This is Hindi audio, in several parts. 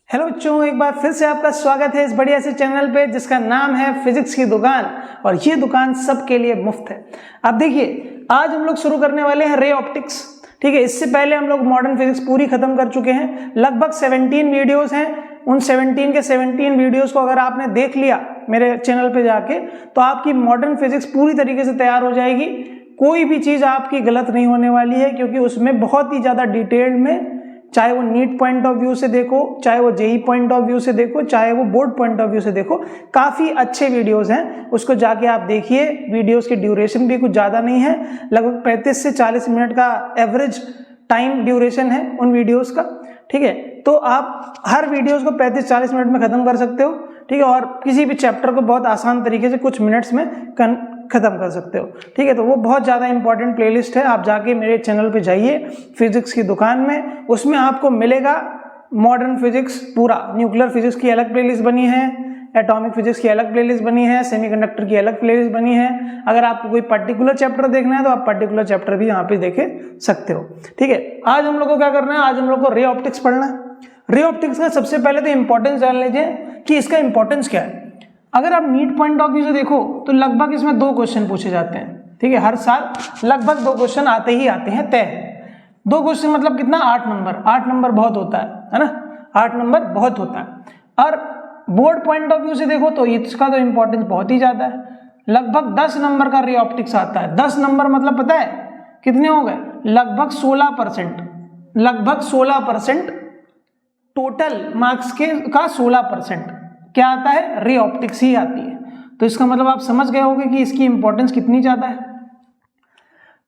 हेलो बच्चों, एक बार फिर से आपका स्वागत है इस बढ़िया से चैनल पे जिसका नाम है फिजिक्स की दुकान। और ये दुकान सबके लिए मुफ्त है। अब देखिए, आज हम लोग शुरू करने वाले हैं रे ऑप्टिक्स। ठीक है, इससे पहले हम लोग मॉडर्न फिजिक्स पूरी खत्म कर चुके हैं। लगभग 17 वीडियोस हैं। उन 17 के 17 वीडियोस को अगर आपने देख लिया मेरे चैनल पे जाके, तो आपकी मॉडर्न फिजिक्स पूरी तरीके से तैयार हो जाएगी। कोई भी चीज आपकी गलत नहीं होने वाली है, क्योंकि उसमें बहुत ही ज्यादा डिटेल में, चाहे वो नीट पॉइंट ऑफ व्यू से देखो, चाहे वो जेई पॉइंट ऑफ व्यू से देखो, चाहे वो बोर्ड पॉइंट ऑफ व्यू से देखो, काफी अच्छे वीडियोस हैं। उसको जाके आप देखिए। वीडियोस की ड्यूरेशन भी कुछ ज्यादा नहीं है, लगभग 35 से 40 मिनट का एवरेज टाइम ड्यूरेशन है उन वीडियोस का। ठीक है, तो आप हर वीडियोस को 35-40 मिनट में खत्म कर सकते हो। ठीक है, और किसी भी चैप्टर को बहुत आसान तरीके से कुछ मिनट्स में खत्म कर सकते हो। ठीक है, तो वो बहुत ज़्यादा इंपॉर्टेंट प्लेलिस्ट है। आप जाके मेरे चैनल पे जाइए फिजिक्स की दुकान में, उसमें आपको मिलेगा मॉडर्न फिजिक्स पूरा। न्यूक्लियर फिजिक्स की अलग प्लेलिस्ट बनी है, एटॉमिक फिजिक्स की अलग प्लेलिस्ट बनी है, सेमीकंडक्टर की अलग प्लेलिस्ट बनी है। अगर आपको कोई पर्टिकुलर चैप्टर देखना है तो आप पर्टिकुलर चैप्टर भी यहाँ पे देख सकते हो। ठीक है, आज हम लोग को क्या करना है, आज हम लोग को रे ऑप्टिक्स पढ़ना है। रे ऑप्टिक्स का सबसे पहले तो इंपॉर्टेंस जान लीजिए कि इसका इंपॉर्टेंस क्या है। अगर आप नीट पॉइंट ऑफ व्यू से देखो तो लगभग इसमें 2 क्वेश्चन पूछे जाते हैं। ठीक है, हर साल लगभग 2 क्वेश्चन आते ही आते हैं, तय। 2 क्वेश्चन मतलब कितना, 8 नंबर। 8 नंबर बहुत होता है ना, 8 नंबर बहुत होता है। और बोर्ड पॉइंट ऑफ व्यू से देखो तो इसका तो इंपॉर्टेंस बहुत ही ज्यादा है। लगभग 10 नंबर का रे ऑप्टिक्स आता है। 10 नंबर मतलब पता है कितने हो गए, लगभग 16%। लगभग 16% टोटल मार्क्स के का 16% क्या आता है, रे ऑप्टिक्स ही आती है। तो इसका मतलब आप समझ गए होंगे कि इसकी इंपॉर्टेंस कितनी ज्यादा है।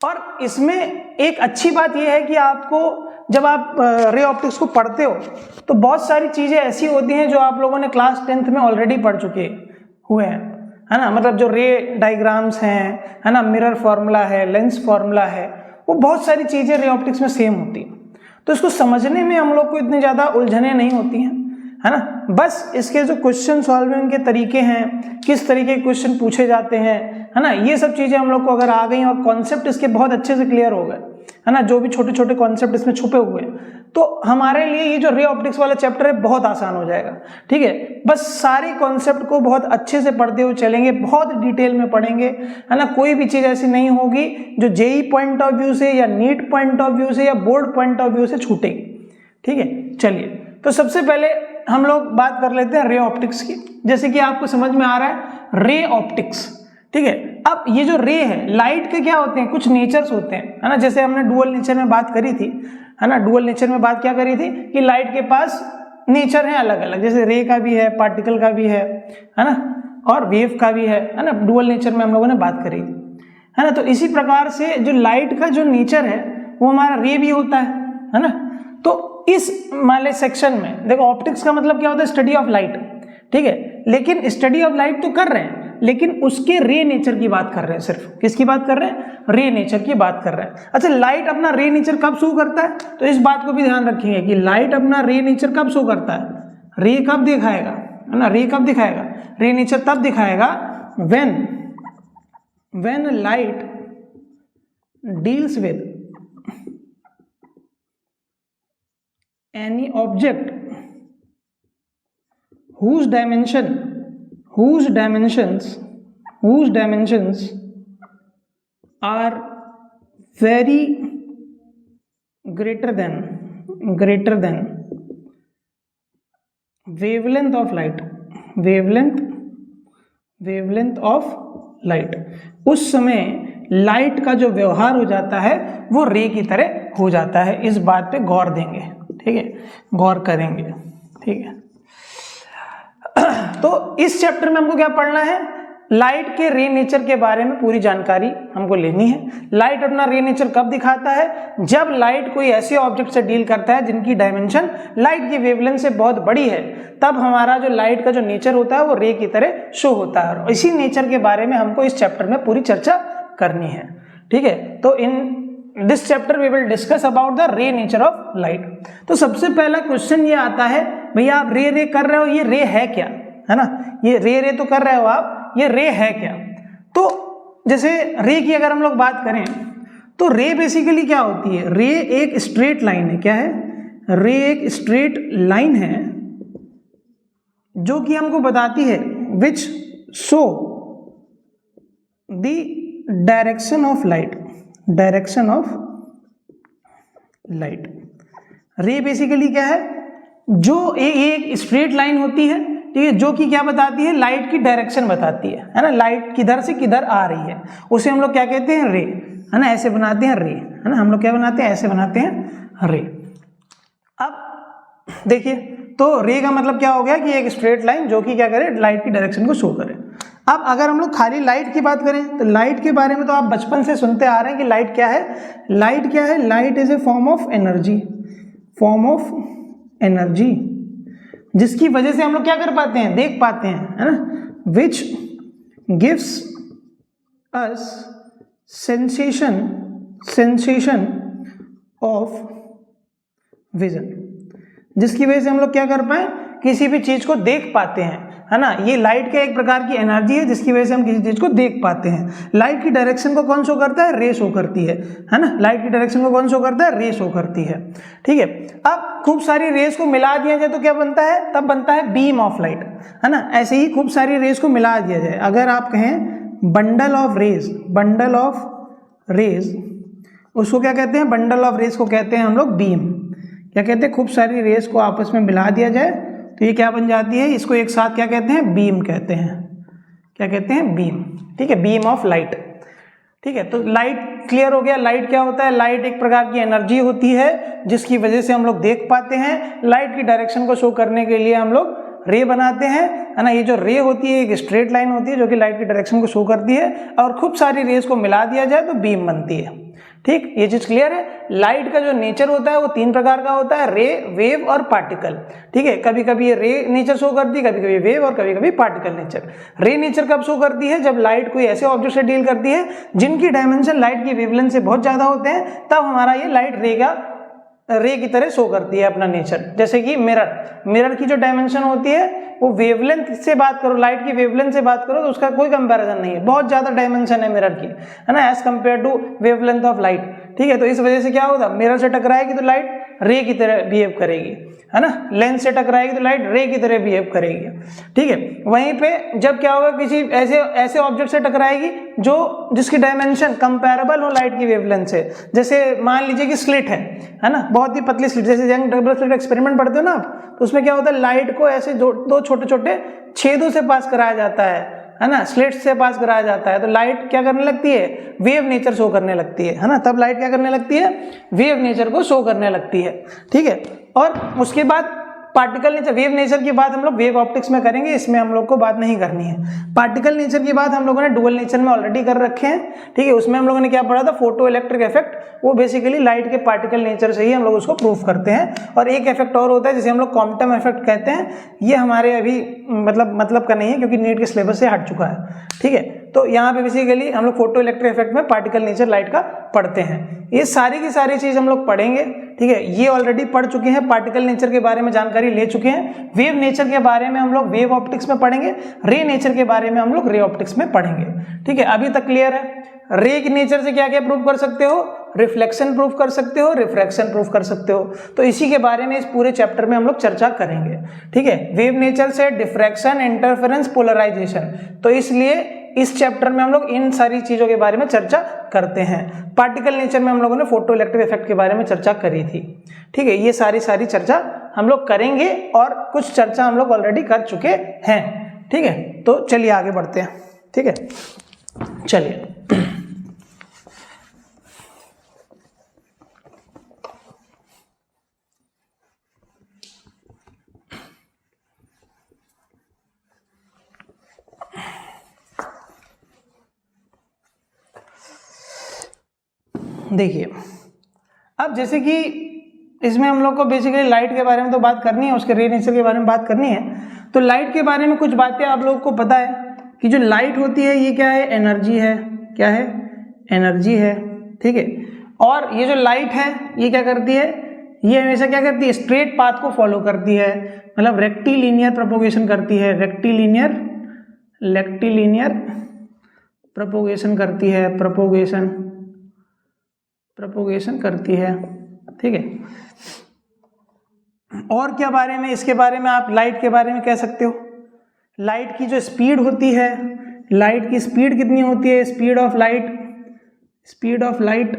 और इसमें एक अच्छी बात यह है कि आपको जब आप रे ऑप्टिक्स को पढ़ते हो तो बहुत सारी चीजें ऐसी होती हैं जो आप लोगों ने क्लास 10th में ऑलरेडी पढ़ चुके हुए हैं, है ना। मतलब जो रे डायग्राम्स हैं, है ना, मिरर फॉर्मूला है, लेंस फॉर्मूला है, वो बहुत सारी चीजें रे ऑप्टिक्स में सेम होती हैं। तो इसको समझने में हम लोग को इतनी ज्यादा उलझने नहीं होती हैं, है ना। बस इसके जो क्वेश्चन सॉल्विंग के तरीके हैं, किस तरीके के क्वेश्चन पूछे जाते हैं, है ना, ये सब चीजें हम लोग को अगर आ गई और कॉन्सेप्ट इसके बहुत अच्छे से क्लियर हो गए, है ना, जो भी छोटे छोटे कॉन्सेप्ट इसमें छुपे हुए हैं, तो हमारे लिए ये जो रे ऑप्टिक्स वाला चैप्टर है बहुत आसान हो जाएगा। ठीक है, बस सारे कॉन्सेप्ट को बहुत अच्छे से पढ़ते हुए चलेंगे, बहुत डिटेल में पढ़ेंगे, है ना। कोई भी चीज ऐसी नहीं होगी जो जेई पॉइंट ऑफ व्यू से या नीट पॉइंट ऑफ व्यू से या बोर्ड पॉइंट ऑफ व्यू से छूटेगी। ठीक है, चलिए, तो सबसे पहले हम लोग बात कर लेते हैं रे ऑप्टिक्स की। जैसे कि आपको समझ में आ रहा है रे ऑप्टिक्स। ठीक है, अब ये जो रे है, लाइट के क्या होते हैं, कुछ नेचर्स होते हैं, है ना। जैसे हमने डुअल नेचर में बात करी थी, है ना। डुअल नेचर में बात क्या करी थी कि लाइट के पास नेचर है अलग अलग, जैसे रे का भी है, पार्टिकल का भी है ना, और वेव का भी है ना। डुअल नेचर में हम लोगों ने बात करी थी, है ना। तो इसी प्रकार से जो लाइट का जो नेचर है वो हमारा रे भी होता है ना। तो इस वाले सेक्शन में देखो, ऑप्टिक्स का मतलब क्या होता है, स्टडी ऑफ लाइट। ठीक है, लेकिन स्टडी ऑफ लाइट तो कर रहे हैं, लेकिन उसके रे नेचर की बात कर रहे हैं। सिर्फ किसकी बात कर रहे हैं, रे नेचर की बात कर रहे हैं। अच्छा, लाइट अपना रे नेचर कब शो करता है, तो इस बात को भी ध्यान रखेंगे कि लाइट अपना रे नेचर कब शो करता है, रे कब दिखाएगा, है ना। रे कब दिखाएगा, रे नेचर तब दिखाएगा when light deals with any object whose dimensions are very greater than wavelength of light, उस समय लाइट का जो व्यवहार हो जाता है वो रे की तरह हो जाता है। इस बात पे गौर देंगे। ठीक है, गौर करेंगे। ठीक है, तो इस चैप्टर में हमको क्या पढ़ना है, लाइट के रे नेचर के बारे में पूरी जानकारी हमको लेनी है। लाइट अपना रे नेचर कब दिखाता है, जब लाइट कोई ऐसे ऑब्जेक्ट से डील करता है जिनकी डायमेंशन लाइट की वेवलेंथ से बहुत बड़ी है, तब हमारा जो लाइट का जो नेचर होता है वो रे की तरह शो होता है। और इसी नेचर के बारे में हमको इस चैप्टर में पूरी चर्चा करनी है। ठीक है, तो in this chapter we will discuss about the ray nature of light. तो सबसे पहला क्वेश्चन ये आता है, भैया आप रे कर रहे हो, ये रे है क्या, है ना। ये रे तो कर रहे हो आप, ये रे है क्या। तो जैसे रे की अगर हम लोग बात करें तो रे बेसिकली क्या होती है, रे एक स्ट्रेट लाइन है। क्या है, रे एक स्ट्रेट लाइन है जो कि हमको बताती है which show the direction of light, direction of light. रे बेसिकली क्या है, जो एक स्ट्रेट लाइन होती है, ठीक है, जो कि क्या बताती है, लाइट की डायरेक्शन बताती है ना, लाइट किधर से किधर आ रही है, उसे हम लोग क्या कहते हैं, रे, है ना, ऐसे बनाते हैं रे, है ना, हम लोग क्या बनाते हैं, ऐसे बनाते हैं रे। अब देखिए, तो रे का मतलब क्या हो गया कि एक स्ट्रेट लाइन जो कि क्या करे, लाइट की डायरेक्शन को शो करे। अब अगर हम लोग खाली लाइट की बात करें तो लाइट के बारे में तो आप बचपन से सुनते आ रहे हैं कि लाइट क्या है, लाइट क्या है, light is a form of energy, form of energy, जिसकी वजह से हम लोग क्या कर पाते हैं, देख पाते हैं, है ना, which gives us sensation of vision, जिसकी वजह से हम लोग क्या कर पाए, किसी भी चीज को देख पाते हैं, है ना। ये लाइट का एक प्रकार की एनर्जी है जिसकी वजह से हम किसी चीज को देख पाते हैं। लाइट की डायरेक्शन को कौन शो करता है, रे शो करती है ना, लाइट की डायरेक्शन को कौन शो करता है, रे शो करती है, ठीक है। अब खूब सारी रेस को मिला दिया जाए तो क्या बनता है, तब बनता है बीम ऑफ लाइट, है ना। ऐसे ही खूब सारी रेस को मिला दिया जाए, अगर आप कहें bundle of rays, bundle of rays, उसको क्या कहते हैं, बंडल ऑफ रेस को कहते हैं हम लोग बीम। क्या कहते हैं, खूब सारी रेस को आपस में मिला दिया जाए तो ये क्या बन जाती है, इसको एक साथ क्या कहते हैं, बीम कहते हैं। क्या कहते हैं, बीम, ठीक है, बीम ऑफ लाइट, ठीक है। तो लाइट क्लियर हो गया। लाइट क्या होता है, लाइट एक प्रकार की एनर्जी होती है जिसकी वजह से हम लोग देख पाते हैं। लाइट की डायरेक्शन को शो करने के लिए हम लोग रे बनाते हैं, है ना। ये जो रे होती है एक स्ट्रेट लाइन होती है जो कि लाइट की डायरेक्शन को शो करती है, और खूब सारी रेस को मिला दिया जाए तो बीम बनती है, ठीक। ये चीज क्लियर है। लाइट का जो नेचर होता है वो 3 प्रकार का होता है, रे, वेव और पार्टिकल, ठीक है। कभी कभी ये रे नेचर शो करती है, कभी कभी वेव और कभी कभी पार्टिकल नेचर। रे नेचर कब शो करती है, जब लाइट कोई ऐसे ऑब्जेक्ट से डील करती है जिनकी डायमेंशन लाइट की वेवलेंथ से बहुत ज्यादा होते हैं, तब हमारा ये लाइट रे की तरह शो करती है अपना नेचर। जैसे कि मिरर की जो डायमेंशन होती है वो वेवलेंथ से बात करो, लाइट की वेवलेंथ से बात करो तो उसका कोई कंपैरिजन नहीं है, बहुत ज्यादा डायमेंशन है मिरर की, है ना, as compare to wavelength of light, ठीक है। तो इस वजह से क्या होगा, मिरर से टकराएगी तो लाइट रे की तरह बिहेव करेगी, है ना, लेंस से टकराएगी तो लाइट रे की तरह बिहेव करेगी, ठीक है। वहीं पे जब क्या होगा, किसी ऐसे ऑब्जेक्ट से टकराएगी जिसकी डायमेंशन कंपैरेबल हो लाइट की वेवलेंथ से, जैसे मान लीजिए कि स्लिट है ना, बहुत ही पतली स्लिट, जैसे यंग डबल स्लिट एक्सपेरिमेंट पढ़ते हो ना आप, तो उसमें क्या होता है, लाइट को ऐसे दो छोटे छोटे छेदों से पास कराया जाता है ना, स्लिट से पास कराया जाता है, तो लाइट क्या करने लगती है, वेव नेचर शो करने लगती है ना, तब लाइट क्या करने लगती है, वेव नेचर को शो करने लगती है, ठीक है। और उसके बाद पार्टिकल नेचर, वेव नेचर की बात हम लोग वेव ऑप्टिक्स में करेंगे, इसमें हम लोग को बात नहीं करनी है। पार्टिकल नेचर की बात हम लोगों ने डुअल नेचर में ऑलरेडी कर रखे हैं, ठीक है। उसमें हम लोगों ने क्या पढ़ा था, फोटो इलेक्ट्रिक इफेक्ट, वो बेसिकली लाइट के पार्टिकल नेचर से ही हम लोग उसको प्रूफ करते हैं। और एक इफेक्ट और होता है जिसे हम लोग क्वांटम इफेक्ट कहते हैं, ये हमारे अभी मतलब का नहीं है क्योंकि नीट के सिलेबस से हट चुका है, ठीक है। तो यहाँ पे बेसिकली हम लोग फोटो इलेक्ट्रिक इफेक्ट में पार्टिकल नेचर लाइट का पढ़ते हैं। ये सारी की सारी चीज हम लोग पढ़ेंगे, ठीक है। ये ऑलरेडी पढ़ चुके हैं, पार्टिकल नेचर के बारे में जानकारी ले चुके हैं। वेव नेचर के बारे में हम लोग वेव ऑप्टिक्स में पढ़ेंगे, रे नेचर के बारे में हम लोग रे ऑप्टिक्स में पढ़ेंगे, ठीक है। अभी तक क्लियर है। रे के नेचर से क्या क्या प्रूव कर सकते हो, रिफ्लेक्शन प्रूफ कर सकते हो, रिफ्रैक्शन प्रूफ कर सकते हो। तो इसी के बारे में इस पूरे चैप्टर में हम लोग चर्चा करेंगे, ठीक है। वेव नेचर से डिफ्रैक्शन, इंटरफेरेंस, पोलराइजेशन, तो इसलिए इस चैप्टर में हम लोग इन सारी चीजों के बारे में चर्चा करते हैं। पार्टिकल नेचर में हम लोगों ने फोटो इलेक्ट्रिक इफेक्ट के बारे में चर्चा करी थी, ठीक है। ये सारी चर्चा हम लोग करेंगे और कुछ चर्चा हम लोग ऑलरेडी कर चुके हैं, ठीक है। तो चलिए आगे बढ़ते हैं, ठीक है। चलिए देखिए, अब जैसे कि इसमें हम लोग को बेसिकली लाइट के बारे में तो बात करनी है, उसके रे नेचर के बारे में बात करनी है। तो लाइट के बारे में कुछ बातें आप लोगों को पता है कि जो लाइट होती है ये क्या है, एनर्जी है। क्या है, एनर्जी है, ठीक है। और ये जो लाइट है ये क्या करती है, ये हमेशा क्या करती है, स्ट्रेट पाथ को फॉलो करती है, मतलब रेक्टिलिनियर प्रोपोगेशन करती है, रेक्टिलिनियर प्रोपोगेशन करती है, प्रोपोगेशन करती है, ठीक है। और क्या बारे में, इसके बारे में आप लाइट के बारे में कह सकते हो, लाइट की जो स्पीड होती है, लाइट की स्पीड कितनी होती है, स्पीड ऑफ लाइट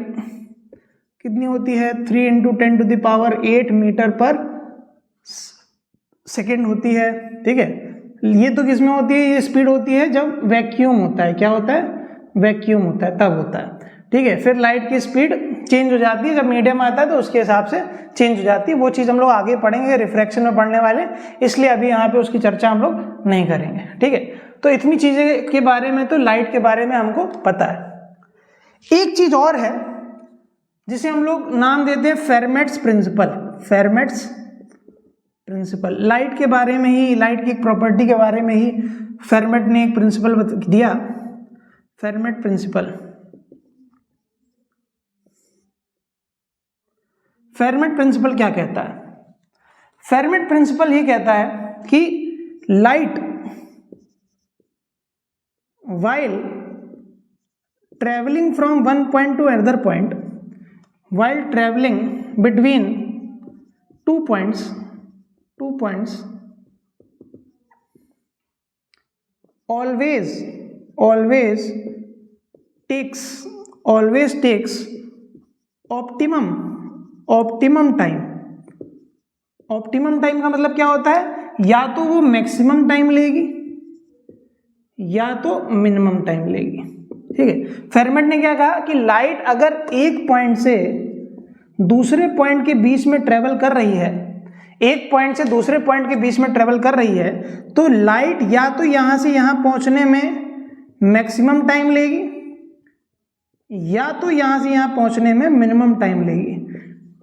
कितनी होती है, 3 × 10⁸ मीटर पर सेकेंड होती है। ठीक है, ये तो किसमें होती है, ये स्पीड होती है जब वैक्यूम होता है, क्या होता है, वैक्यूम होता है, तब होता है। ठीक है, फिर लाइट की स्पीड चेंज हो जाती है, जब मीडियम आता है तो उसके हिसाब से चेंज हो जाती है। वो चीज़ हम लोग आगे पढ़ेंगे, रिफ्रैक्शन में पढ़ने वाले, इसलिए अभी यहाँ पे उसकी चर्चा हम लोग नहीं करेंगे। ठीक है, तो इतनी चीज़ें के बारे में तो लाइट के बारे में हमको पता है। एक चीज़ और है जिसे हम लोग नाम देते हैं फेरमेट्स प्रिंसिपल। फेरमेट्स प्रिंसिपल लाइट के बारे में ही, लाइट की एक प्रॉपर्टी के बारे में ही फेरमेट ने एक प्रिंसिपल दिया, फेरमेट प्रिंसिपल। फेरमेट प्रिंसिपल क्या कहता है, फेरमेट प्रिंसिपल ये कहता है कि light while traveling from one point to another point, while traveling between two points always takes optimum time। Optimum time का मतलब क्या होता है, या तो वो मैक्सिमम टाइम लेगी या तो मिनिमम टाइम लेगी। ठीक है, फेरमेट ने क्या कहा कि लाइट अगर एक पॉइंट से दूसरे पॉइंट के बीच में ट्रेवल कर रही है, एक पॉइंट से दूसरे पॉइंट के बीच में ट्रेवल कर रही है, तो लाइट या तो यहां से यहां पहुंचने में मैक्सिमम टाइम लेगी या तो यहां से यहां पहुंचने में मिनिमम टाइम लेगी।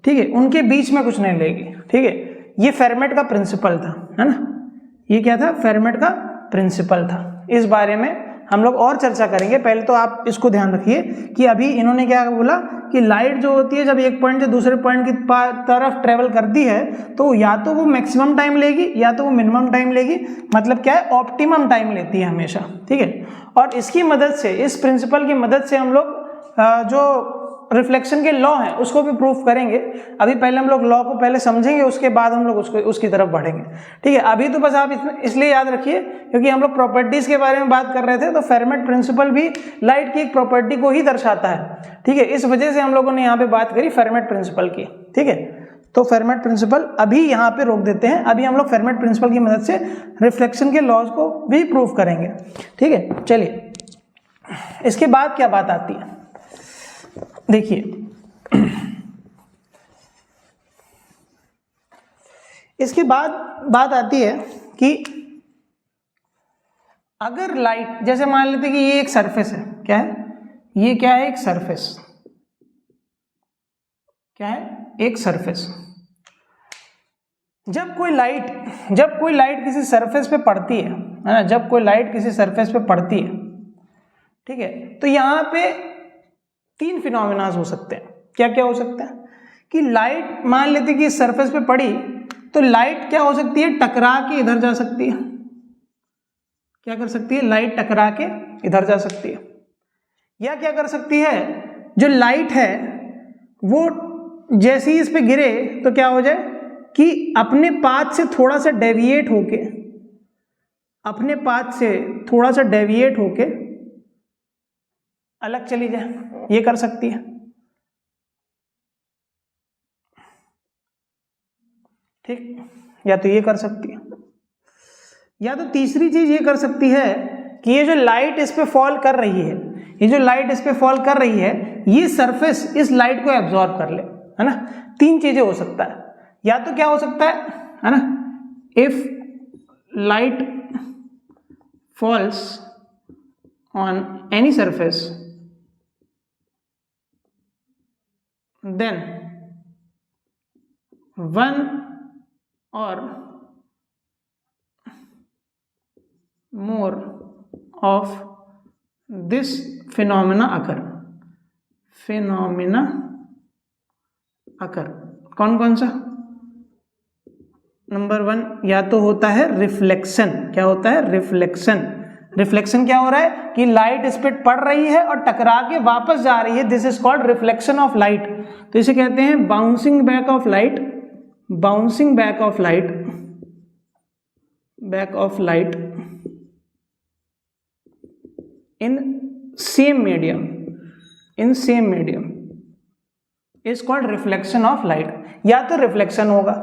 ठीक है, उनके बीच में कुछ नहीं लेगी। ठीक है, ये फेरमेट का प्रिंसिपल था, है ना, ये क्या था, फेरमेट का प्रिंसिपल था। इस बारे में हम लोग और चर्चा करेंगे, पहले तो आप इसको ध्यान रखिए कि अभी इन्होंने क्या बोला कि लाइट जो होती है जब एक पॉइंट से दूसरे पॉइंट की तरफ ट्रेवल करती है तो या तो वो मैक्सिमम टाइम लेगी या तो वो मिनिमम टाइम लेगी, मतलब क्या है, ऑप्टिमम टाइम लेती है हमेशा। ठीक है, और इसकी मदद से, इस प्रिंसिपल की मदद से हम लोग जो रिफ्लेक्शन के लॉ हैं उसको भी प्रूफ करेंगे। अभी पहले हम लोग लॉ को पहले समझेंगे, उसके बाद हम लोग उसकी तरफ बढ़ेंगे। ठीक है, अभी तो बस आप इसलिए याद रखिए क्योंकि हम लोग प्रॉपर्टीज के बारे में बात कर रहे थे, तो फेरमेट प्रिंसिपल भी लाइट की एक प्रॉपर्टी को ही दर्शाता है। ठीक है, इस वजह से हम लोगों ने यहाँ पे बात करी फेरमेट प्रिंसिपल की। ठीक है, तो फेरमेट प्रिंसिपल अभी यहाँ पे रोक देते हैं, अभी हम लोग फेरमेट प्रिंसिपल की मदद से रिफ्लेक्शन के लॉज को भी प्रूफ करेंगे। ठीक है, चलिए इसके बाद क्या बात आती है, देखिए इसके बाद बात आती है कि अगर लाइट, जैसे मान लेते हैं कि ये एक सरफेस है, क्या है, ये क्या है, एक सरफेस, क्या है, एक सरफेस। जब कोई लाइट किसी सरफेस पे पड़ती है ना, जब कोई लाइट किसी सरफेस पे पड़ती है, ठीक है, तो यहां पे 3 फिनोमेनास हो सकते हैं। क्या क्या हो सकता है कि लाइट, मान लेते कि इस सरफेस पे पड़ी तो लाइट क्या हो सकती है, टकरा के इधर जा सकती है। क्या कर सकती है, लाइट टकरा के इधर जा सकती है। या क्या कर सकती है, जो लाइट है वो जैसे ही इस पे गिरे तो क्या हो जाए कि अपने पाथ से थोड़ा सा डेविएट होके अलग चली जाए, ये कर सकती है। ठीक, या तो ये कर सकती है, या तो तीसरी चीज ये कर सकती है कि ये जो लाइट इस पे फॉल कर रही है, ये सरफेस इस लाइट को एब्जॉर्ब कर ले, है ना। 3 चीजें हो सकता है, या तो क्या हो सकता है ना, if light falls on any surface then one or more of this phenomena occur। कौन कौन सा, नंबर 1 या तो होता है रिफ्लेक्शन। क्या होता है, रिफ्लेक्शन क्या हो रहा है कि लाइट इस पे पड़ रही है और टकरा के वापस जा रही है, this is called reflection of light. तो इसे कहते हैं bouncing back of light in same medium is called reflection of light। या तो रिफ्लेक्शन होगा,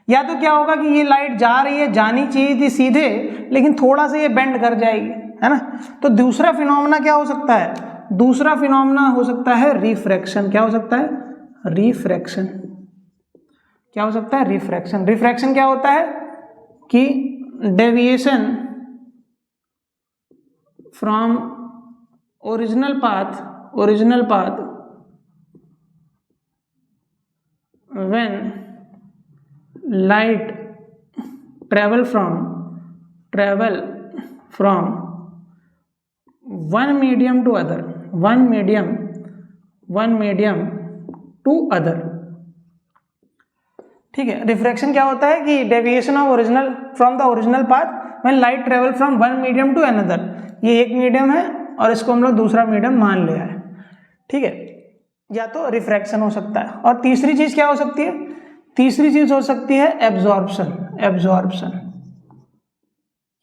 या तो क्या होगा कि ये लाइट जा रही है, जानी चाहिए थी सीधे, लेकिन थोड़ा सा ये बेंड कर जाएगी, है ना। तो दूसरा फिनोमेना क्या हो सकता है? दूसरा फिनोमेना हो सकता है रिफ्रैक्शन। क्या हो सकता है? रिफ्रैक्शन। क्या हो सकता है? रिफ्रैक्शन। रिफ्रैक्शन क्या होता है कि deviation from original path when light travel from one medium to other, one medium to other। ठीक है। रिफ्रैक्शन क्या होता है कि deviation of original from the original path when light travel from one medium to another. ये एक मीडियम है और इसको हम लोग दूसरा मीडियम मान लिया है, ठीक है। या तो रिफ्रैक्शन हो सकता है। और तीसरी चीज क्या हो सकती है? तीसरी चीज हो सकती है एब्जॉर्प्शन।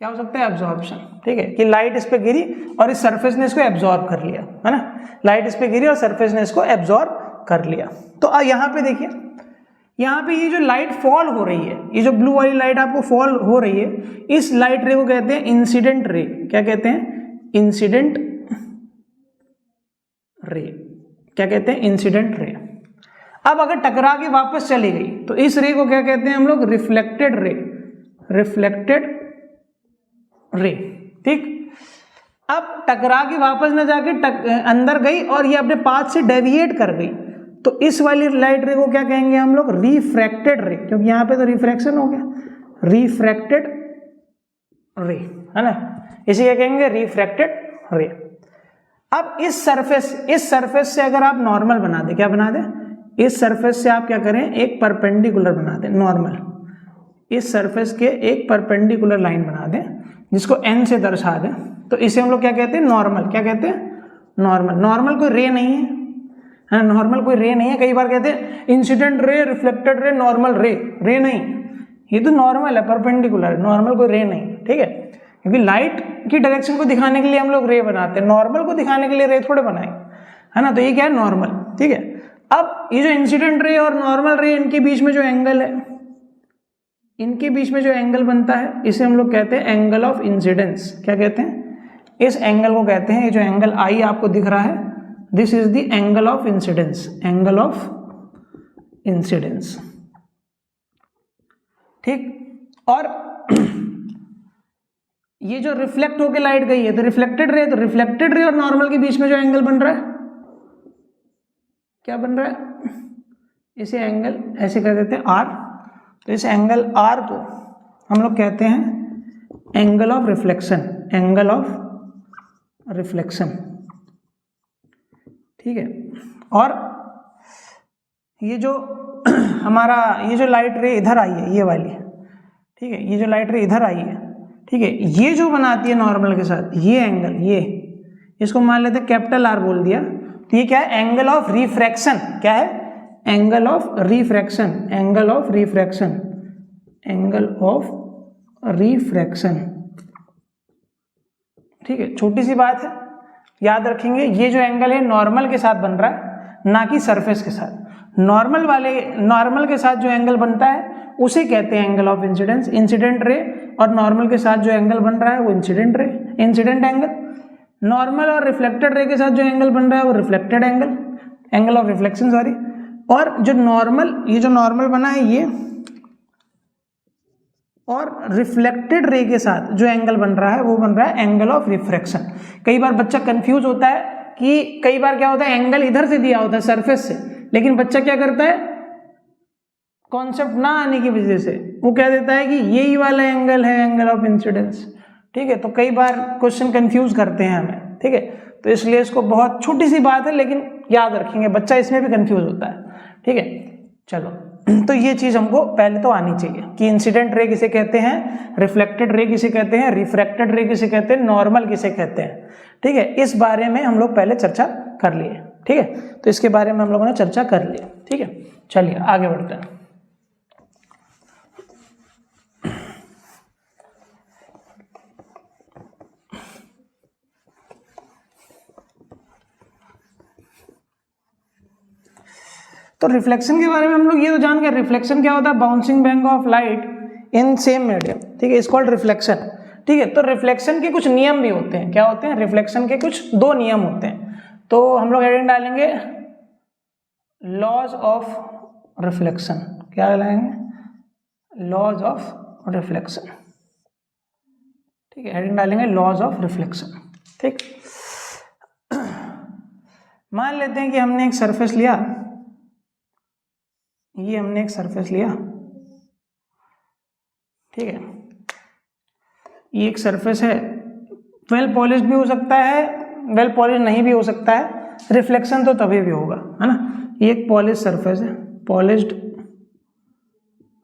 क्या हो सकता है? एब्जॉर्प्शन। ठीक है, कि लाइट इस पे गिरी और इस सरफेस ने इसको एब्जॉर्ब कर लिया, है ना। लाइट इस पे गिरी और सरफेस ने इसको एब्जॉर्ब कर लिया। तो यहाँ पे देखिए, यहाँ पे ये जो लाइट फॉल हो रही है, ये जो ब्लू वाली लाइट आपको फॉल हो रही है, इस लाइट रे को कहते हैं इंसिडेंट रे। क्या कहते हैं? Incident ray. क्या कहते हैं? Incident ray. अब अगर टकरा के वापस चली गई तो इस रे को क्या कहते हैं हम लोग? Reflected ray. ठीक। अब टकरा के वापस न जाके अंदर गई और ये अपने पाथ से डेविएट कर गई, तो इस वाली लाइट रे को क्या कहेंगे हम लोग? रिफ्रैक्टेड रे, क्योंकि यहां पे तो रिफ्रैक्शन हो गया। रिफ्रैक्टेड रे, है ना। इसे क्या कहेंगे? रिफ्रैक्टेड रे। अब इस सरफेस से अगर आप नॉर्मल बना दें, क्या बना दें? इस सरफेस से आप क्या करें? एक परपेंडिकुलर बना दें, नॉर्मल। इस सरफेस के एक परपेंडिकुलर लाइन बना दें जिसको n से दर्शा दें, तो इसे हम लोग क्या कहते हैं? नॉर्मल। क्या कहते हैं? नॉर्मल। नॉर्मल कोई रे नहीं है, नॉर्मल कोई रे नहीं है। कई बार कहते हैं incident ray, reflected ray, normal रे नहीं, ये तो नॉर्मल है, परपेंडिकुलर है, नॉर्मल कोई रे नहीं, ठीक है। क्योंकि लाइट की डायरेक्शन को दिखाने के लिए हम लोग रे बनाते हैं, नॉर्मल को दिखाने के लिए रे थोड़े बनाए, है ना। तो ये क्या है? नॉर्मल, ठीक है। अब ये जो इंसिडेंट रे और नॉर्मल रे, इनके बीच में जो एंगल है, इनके बीच में जो एंगल बनता है, इसे हम लोग कहते हैं एंगल ऑफ इंसिडेंस। क्या कहते हैं? इस एंगल को कहते हैं, ये जो एंगल आई आपको दिख रहा है, this is the angle of incidence. Angle of incidence, ठीक। और ये जो रिफ्लेक्ट होके लाइट गई है तो रिफ्लेक्टेड रे, तो रिफ्लेक्टेड रे और नॉर्मल के बीच में जो एंगल बन रहा है, क्या बन रहा है? इसे एंगल ऐसे कह देते हैं आर। तो इस एंगल आर को हम लोग कहते हैं angle of reflection. Angle of reflection, ठीक है। और ये जो हमारा ये जो लाइट रे इधर आई है, ये वाली, ठीक है, ये जो लाइट रे इधर आई है, ठीक है, ये जो बनाती है नॉर्मल के साथ ये एंगल, ये इसको मान लेते हैं कैपिटल आर बोल दिया, तो ये क्या है? Angle of refraction. क्या है? Angle of refraction. Angle of refraction. Angle of refraction, ठीक है। छोटी सी बात है, याद रखेंगे, ये जो एंगल है नॉर्मल के साथ बन रहा है, ना कि सरफेस के साथ। नॉर्मल के साथ जो एंगल बनता है उसे कहते हैं angle of incidence, incident ray. और नॉर्मल के साथ जो एंगल बन रहा है वो incident ray, incident angle. Normal और रिफ्लेक्टेड रे के साथ जो एंगल बन रहा है वो reflected angle, angle of reflection, sorry. और जो नॉर्मल, ये जो नॉर्मल बना है ये, और रिफ्लेक्टेड रे के साथ जो एंगल बन रहा है वो बन रहा है एंगल ऑफ रिफ्रैक्शन। कई बार बच्चा कंफ्यूज होता है कि कई बार क्या होता है, एंगल इधर से दिया होता है सरफेस से, लेकिन बच्चा क्या करता है, कॉन्सेप्ट ना आने की वजह से वो कह देता है कि यही वाला एंगल है एंगल ऑफ इंसिडेंस, ठीक है। तो कई बार क्वेश्चन कंफ्यूज करते हैं हमें, ठीक है। तो इसलिए इसको, बहुत छोटी सी बात है लेकिन याद रखेंगे, बच्चा इसमें भी कंफ्यूज होता है, ठीक है। चलो, तो ये चीज हमको पहले तो आनी चाहिए कि इंसिडेंट रे किसे कहते हैं, रिफ्लेक्टेड रे किसे कहते हैं, रिफ्रैक्टेड रे किसे कहते हैं, नॉर्मल किसे कहते हैं, ठीक है। इस बारे में हम लोग पहले चर्चा कर लिए, ठीक है। तो इसके बारे में हम लोगों ने चर्चा कर ली, ठीक है। चलिए आगे बढ़ते हैं। तो रिफ्लेक्शन के बारे में हम लोग ये तो जान गए, रिफ्लेक्शन क्या होता है, bouncing back of light in same medium, ठीक है, इज कॉल्ड रिफ्लेक्शन, ठीक है। तो रिफ्लेक्शन के कुछ नियम भी होते हैं, क्या होते हैं, रिफ्लेक्शन के कुछ 2 नियम होते हैं। तो हम लोग हेडिंग डालेंगे लॉज ऑफ रिफ्लेक्शन, क्या डालेंगे, लॉज ऑफ रिफ्लेक्शन, ठीक है, हेडिंग डालेंगे लॉज ऑफ रिफ्लेक्शन, ठीक। मान लेते हैं कि हमने एक सरफेस लिया, ये हमने एक सरफेस लिया, ठीक है, ये एक सरफेस है, वेल पॉलिश्ड भी हो सकता है, वेल पॉलिश नहीं भी हो सकता है, रिफ्लेक्शन तो तभी भी होगा, है ना। ये एक पॉलिश सरफेस है, पॉलिश्ड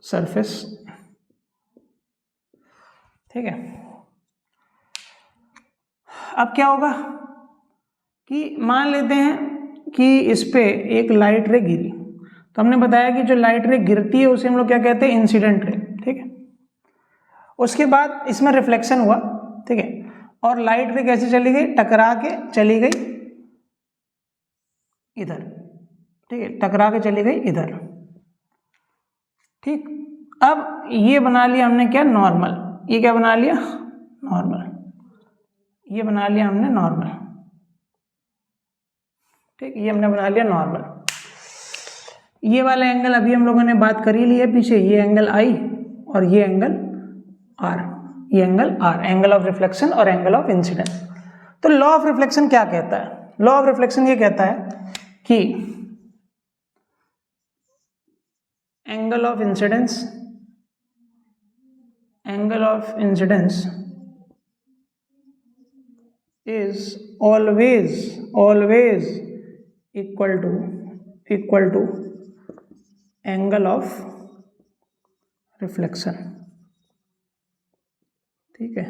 सरफेस, ठीक है। अब क्या होगा कि मान लेते हैं कि इस पे एक लाइट रे गिरी, तो हमने बताया कि जो लाइट रे गिरती है उसे हम लोग क्या कहते हैं, इंसिडेंट रे, ठीक है। उसके बाद इसमें रिफ्लेक्शन हुआ, ठीक है, और लाइट रे कैसे चली गई, टकरा के चली गई इधर, ठीक है, टकरा के चली गई इधर, ठीक। अब ये बना लिया हमने क्या, नॉर्मल, ये क्या बना लिया, नॉर्मल, ये बना लिया हमने नॉर्मल, ठीक, ये हमने बना लिया नॉर्मल। ये वाला एंगल अभी हम लोगों ने बात कर ही ली है पीछे, ये एंगल आई और ये एंगल आर, ये angle r, angle of reflection और एंगल ऑफ इंसिडेंस। तो लॉ ऑफ रिफ्लेक्शन क्या कहता है, लॉ ऑफ रिफ्लेक्शन ये कहता है कि angle of incidence, angle of incidence is always equal to angle of reflection, ठीक है।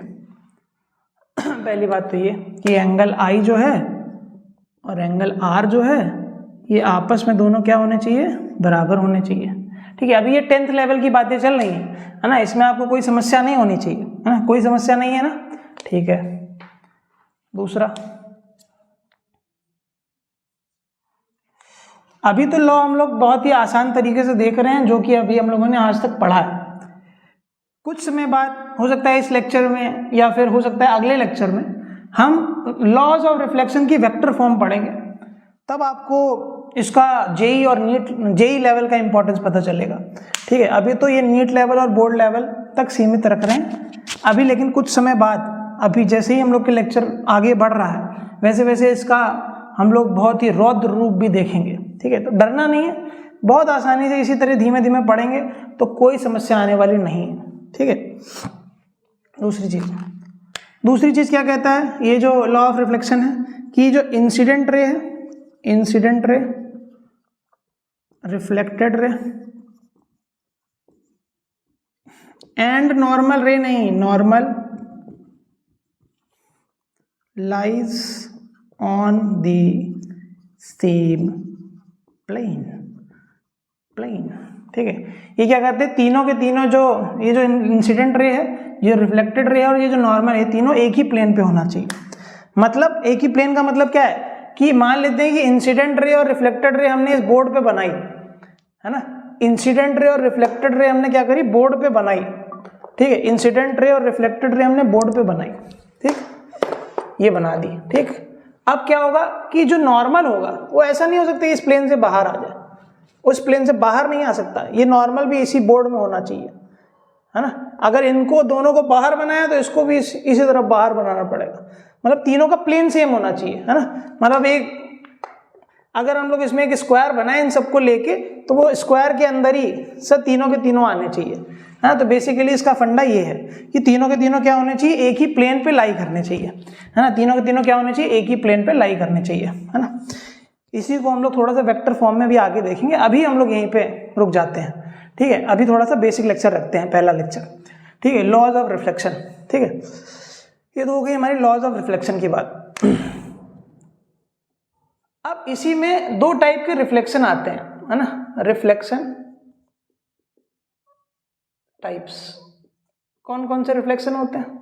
पहली बात तो ये कि एंगल I जो है और एंगल R जो है ये आपस में दोनों क्या होने चाहिए, बराबर होने चाहिए, ठीक है। अभी ये 10th लेवल की बातें चल रही है ना, इसमें आपको कोई समस्या नहीं होनी चाहिए, है ना, कोई समस्या नहीं है ना, ठीक है। दूसरा, अभी तो लॉ हम लोग बहुत ही आसान तरीके से देख रहे हैं, जो कि अभी हम लोगों ने आज तक पढ़ा है। कुछ समय बाद हो सकता है इस लेक्चर में या फिर हो सकता है अगले लेक्चर में हम लॉज ऑफ रिफ्लेक्शन की वेक्टर फॉर्म पढ़ेंगे, तब आपको इसका जेई और नीट, जेई लेवल का इंपॉर्टेंस पता चलेगा, ठीक है। अभी तो ये नीट लेवल और बोर्ड लेवल तक सीमित रख रहे हैं अभी, लेकिन कुछ समय बाद, अभी जैसे ही हम लोग के लेक्चर आगे बढ़ रहा है वैसे वैसे इसका हम लोग बहुत ही रौद्र रूप भी देखेंगे, ठीक है। तो डरना नहीं है, बहुत आसानी से इसी तरह धीमे धीमे पढ़ेंगे तो कोई समस्या आने वाली नहीं है, ठीक है। दूसरी चीज क्या कहता है ये जो लॉ ऑफ रिफ्लेक्शन है कि जो इंसिडेंट रे है, incident ray, reflected ray and normal रे नहीं, normal lies on the same plane, ठीक है। ये क्या करते हैं, तीनों के तीनों जो ये जो इंसिडेंट रे है, ये रिफ्लेक्टेड रे है और ये जो नॉर्मल है, तीनों एक ही प्लेन पे होना चाहिए। मतलब एक ही प्लेन का मतलब क्या है कि मान लेते हैं कि इंसिडेंट रे और रिफ्लेक्टेड रे हमने इस बोर्ड पे बनाई, है ना, इंसिडेंट रे और रिफ्लेक्टेड रे हमने क्या करी, बोर्ड पे बनाई, ठीक है। इंसिडेंट रे और रिफ्लेक्टेड रे हमने बोर्ड पे बनाई, ठीक, ये बना दी, ठीक। अब क्या होगा कि जो नॉर्मल होगा वो ऐसा नहीं हो सकता इस प्लेन से बाहर आ जाए, उस प्लेन से बाहर नहीं आ सकता, ये नॉर्मल भी इसी बोर्ड में होना चाहिए, है ना। अगर इनको दोनों को बाहर बनाया तो इसको भी इसी तरफ बाहर बनाना पड़ेगा, मतलब तीनों का प्लेन सेम होना चाहिए, है ना। मतलब एक अगर हम लोग इसमें एक स्क्वायर बनाए इन सबको लेके तो वो स्क्वायर के अंदर ही सब तीनों के तीनों आने चाहिए, है ना। तो बेसिकली इसका फंडा ये है कि तीनों के तीनों क्या होने चाहिए, एक ही प्लेन पे लाई करने चाहिए, है ना। तीनों के तीनों क्या होने चाहिए, एक ही प्लेन पे लाई करने चाहिए, है ना। इसी को हम लोग थोड़ा सा वेक्टर फॉर्म में भी आगे देखेंगे, अभी हम लोग यहीं पे रुक जाते हैं, ठीक है। अभी थोड़ा सा बेसिक लेक्चर रखते हैं, पहला लेक्चर, ठीक है, लॉज ऑफ रिफ्लेक्शन, ठीक है। ये तो हो गई हमारी लॉज ऑफ रिफ्लेक्शन की बात। अब इसी में 2 टाइप के रिफ्लेक्शन आते हैं, है ना, रिफ्लेक्शन टाइप्स। कौन कौन से रिफ्लेक्शन होते हैं,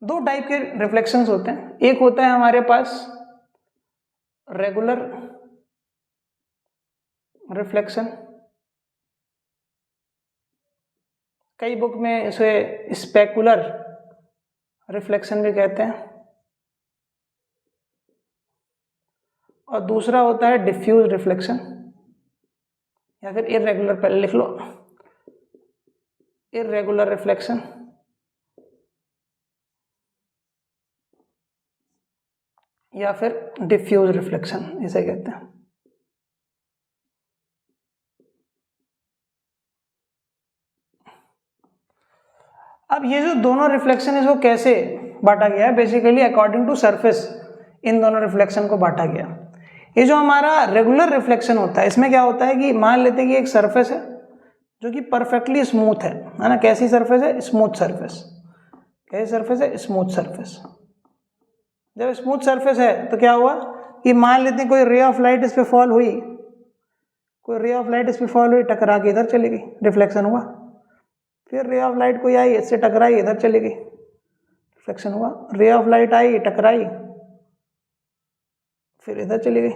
2 टाइप के रिफ्लेक्शंस होते हैं। एक होता है हमारे पास रेगुलर रिफ्लेक्शन, कई बुक में इसे स्पेकुलर रिफ्लेक्शन भी कहते हैं, और दूसरा होता है डिफ्यूज रिफ्लेक्शन, या फिर इर्रेगुलर, पहले लिख लो, इर्रेगुलर रिफ्लेक्शन, या फिर डिफ्यूज रिफ्लेक्शन इसे कहते हैं। अब ये जो दोनों रिफ्लेक्शन इसको कैसे बांटा गया है, बेसिकली अकॉर्डिंग टू सरफेस इन दोनों रिफ्लेक्शन को बांटा गया। ये जो हमारा रेगुलर रिफ्लेक्शन होता है, इसमें क्या होता है कि मान लेते हैं कि एक सरफेस है जो कि परफेक्टली स्मूथ है ना। कैसी सरफेस है? Smooth surface. कैसी सरफेस है? Smooth surface. जब स्मूथ सरफेस है तो क्या हुआ कि मान लेते हैं कोई रे ऑफ लाइट इस पे फॉल हुई, कोई रे ऑफ लाइट इस पे फॉल हुई, टकरा के इधर चली गई, रिफ्लेक्शन हुआ। फिर रे ऑफ लाइट कोई आई, इससे टकराई, इधर चली गई, रिफ्लेक्शन हुआ। रे ऑफ लाइट आई, टकराई, फिर इधर चली गई।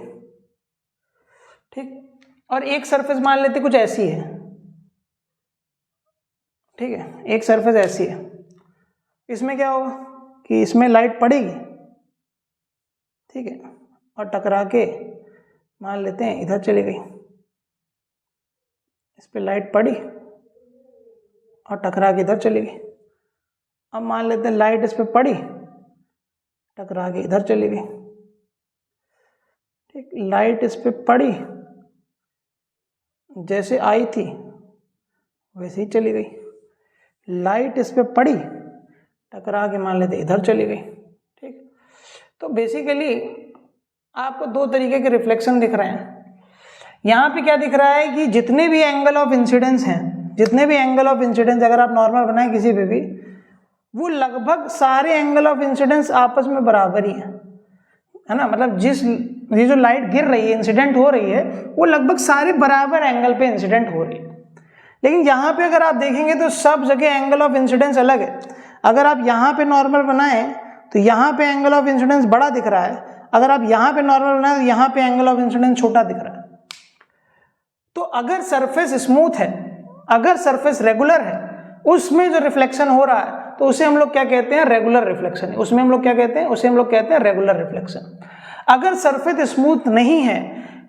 ठीक। और एक सरफेस मान लेते कुछ ऐसी है, ठीक है, एक सरफेस ऐसी है, इसमें क्या होगा कि इसमें लाइट पड़ेगी, ठीक है, और टकरा के मान लेते हैं इधर चली गई, इस पे लाइट पड़ी और टकरा के इधर चली गई। अब मान लेते हैं लाइट इस पे पड़ी, टकरा के इधर चली गई, ठीक। लाइट इस पे पड़ी, जैसे आई थी वैसे ही चली गई। लाइट इस पे पड़ी, टकरा के मान लेते इधर चली गई, ठीक। तो बेसिकली आपको दो तरीके के रिफ्लेक्शन दिख रहे हैं। यहाँ पे क्या दिख रहा है कि जितने भी एंगल ऑफ इंसिडेंस हैं, जितने भी एंगल ऑफ इंसिडेंस अगर आप नॉर्मल बनाएं किसी पे भी, वो लगभग सारे एंगल ऑफ इंसिडेंस आपस में बराबर ही है ना। मतलब ये जो लाइट गिर रही है, इंसिडेंट हो रही है, वो लगभग सारे बराबर एंगल पे इंसिडेंट हो रही है। लेकिन यहाँ पे अगर आप देखेंगे तो सब जगह एंगल ऑफ इंसिडेंस अलग है। अगर आप यहाँ पे नॉर्मल बनाएं तो यहाँ पे एंगल ऑफ इंसिडेंस बड़ा दिख रहा है, अगर आप यहाँ पे नॉर्मल बनाएं तो यहाँ पे एंगल ऑफ इंसिडेंस छोटा दिख रहा है। तो अगर सरफेस स्मूथ है, अगर सरफेस रेगुलर है, उसमें जो रिफ्लेक्शन हो रहा है तो उसे हम लोग क्या कहते हैं? Regular reflection. उसमें हम लोग क्या कहते हैं? उसे हम लोग कहते हैं रेगुलर रिफ्लेक्शन। अगर सरफेस स्मूथ नहीं है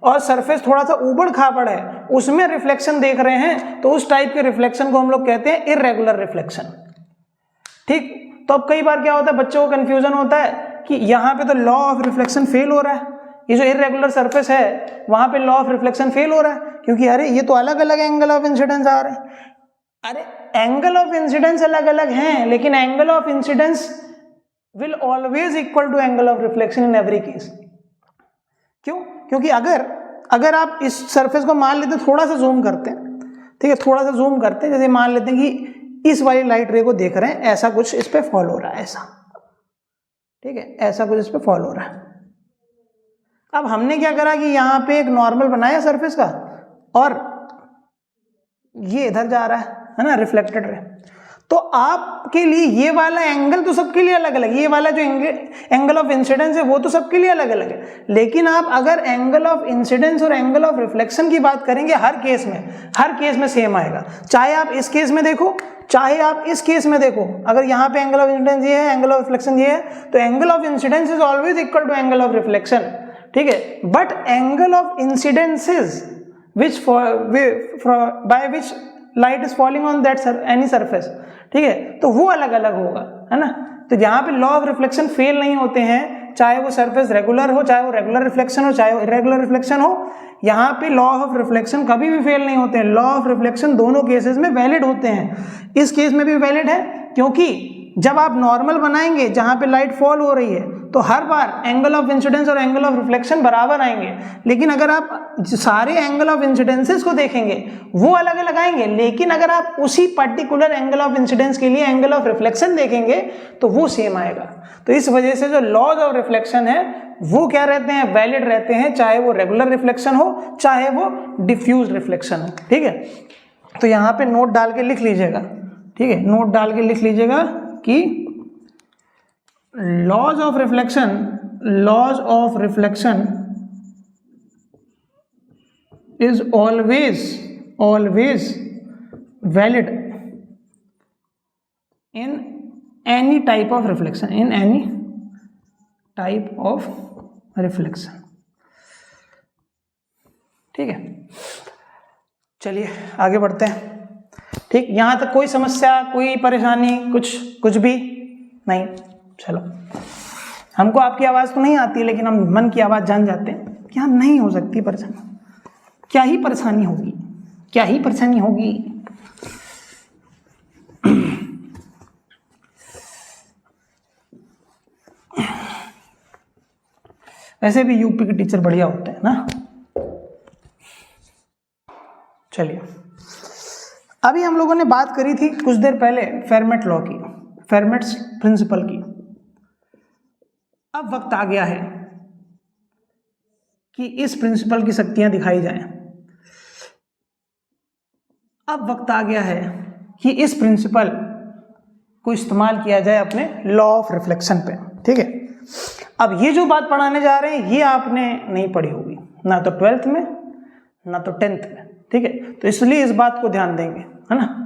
और सरफेस थोड़ा सा ऊबड़ खाबड़ है, उसमें रिफ्लेक्शन देख रहे हैं, तो उस टाइप के रिफ्लेक्शन को हम लोग कहते हैं इर्रेगुलर रिफ्लेक्शन, ठीक। तो अब कई बार क्या होता है, बच्चों को कंफ्यूजन होता है कि यहाँ पे तो लॉ ऑफ रिफ्लेक्शन फेल हो रहा है, ये जो इर्रेगुलर सरफेस है वहां पे लॉ ऑफ रिफ्लेक्शन फेल हो रहा है, क्योंकि अरे ये तो अलग अलग एंगल ऑफ इंसिडेंस आ रहे हैं। अरे एंगल ऑफ इंसिडेंस अलग अलग हैं, लेकिन angle of incidence will always equal to angle of reflection in every case. क्यों? क्योंकि अगर आप इस सरफेस को मान लेते हैं, थोड़ा सा जूम करते हैं, ठीक है, थोड़ा सा जूम करते हैं, जैसे मान लेते हैं कि इस वाली लाइट रे को देख रहे हैं, ऐसा कुछ इस पे फॉल हो रहा है, ऐसा, ठीक है, ऐसा कुछ इस पे फॉल हो रहा है। अब हमने क्या करा कि यहाँ पे एक नॉर्मल बनाया सरफेस का, और ये इधर जा रहा है ना, रिफ्लेक्टेड रे। तो आपके लिए ये वाला एंगल तो सबके लिए अलग अलग, ये वाला जो एंगल ऑफ इंसिडेंस है वो तो सबके लिए अलग अलग है। लेकिन आप अगर एंगल ऑफ इंसिडेंस और एंगल ऑफ रिफ्लेक्शन की बात करेंगे, हर केस में सेम आएगा। चाहे आप इस केस में देखो, चाहे आप इस केस में देखो, अगर यहाँ पे एंगल ऑफ इंसिडेंस ये है, एंगल ऑफ रिफ्लेक्शन ये है, तो angle of incidence is always equal to angle of reflection, ठीक है। But angle of incidences by which light is falling on that any surface, ठीक है, तो वो अलग अलग होगा, है ना। तो यहाँ पे लॉ ऑफ रिफ्लेक्शन फेल नहीं होते हैं, चाहे वो सरफेस रेगुलर हो, चाहे वो रेगुलर रिफ्लेक्शन हो, चाहे वो इरेगुलर रिफ्लेक्शन हो, यहाँ पे लॉ ऑफ रिफ्लेक्शन कभी भी फेल नहीं होते हैं। लॉ ऑफ रिफ्लेक्शन दोनों केसेस में वैलिड होते हैं। इस केस में भी वैलिड है, क्योंकि जब आप नॉर्मल बनाएंगे जहां पे लाइट फॉल हो रही है, तो हर बार एंगल ऑफ इंसिडेंस और एंगल ऑफ रिफ्लेक्शन बराबर आएंगे। लेकिन अगर आप सारे एंगल ऑफ इंसिडेंसेस को देखेंगे, वो अलग अलग आएंगे। लेकिन अगर आप उसी पर्टिकुलर एंगल ऑफ इंसिडेंस के लिए एंगल ऑफ रिफ्लेक्शन देखेंगे तो वो सेम आएगा। तो इस वजह से जो लॉज ऑफ रिफ्लेक्शन है वो क्या रहते हैं? वैलिड रहते हैं, चाहे वो रेगुलर रिफ्लेक्शन हो, चाहे वो डिफ्यूज रिफ्लेक्शन हो, ठीक है। तो यहाँ पे नोट डाल के लिख लीजिएगा, ठीक है, नोट डाल के लिख लीजिएगा कि laws of reflection is always valid in any type of reflection, ठीक है। चलिए आगे बढ़ते हैं। ठीक, यहां तक कोई समस्या, कोई परेशानी, कुछ भी नहीं। चलो, हमको आपकी आवाज तो नहीं आती, लेकिन हम मन की आवाज जान जाते हैं कि हाँ नहीं हो सकती परेशानी। क्या ही परेशानी होगी। वैसे भी यूपी के टीचर बढ़िया होते हैं ना। चलिए, अभी हम लोगों ने बात करी थी कुछ देर पहले फेरमेट लॉ की, फेरमेट्स प्रिंसिपल की। अब वक्त आ गया है कि इस प्रिंसिपल की शक्तियां दिखाई जाएं। अब वक्त आ गया है कि इस प्रिंसिपल को इस्तेमाल किया जाए अपने लॉ ऑफ रिफ्लेक्शन पे। ठीक है, अब ये जो बात पढ़ाने जा रहे हैं ये आपने नहीं पढ़ी होगी, ना तो 12th में ना तो 10th में। ठीक है, तो इसलिए इस बात को ध्यान देंगे, है ना।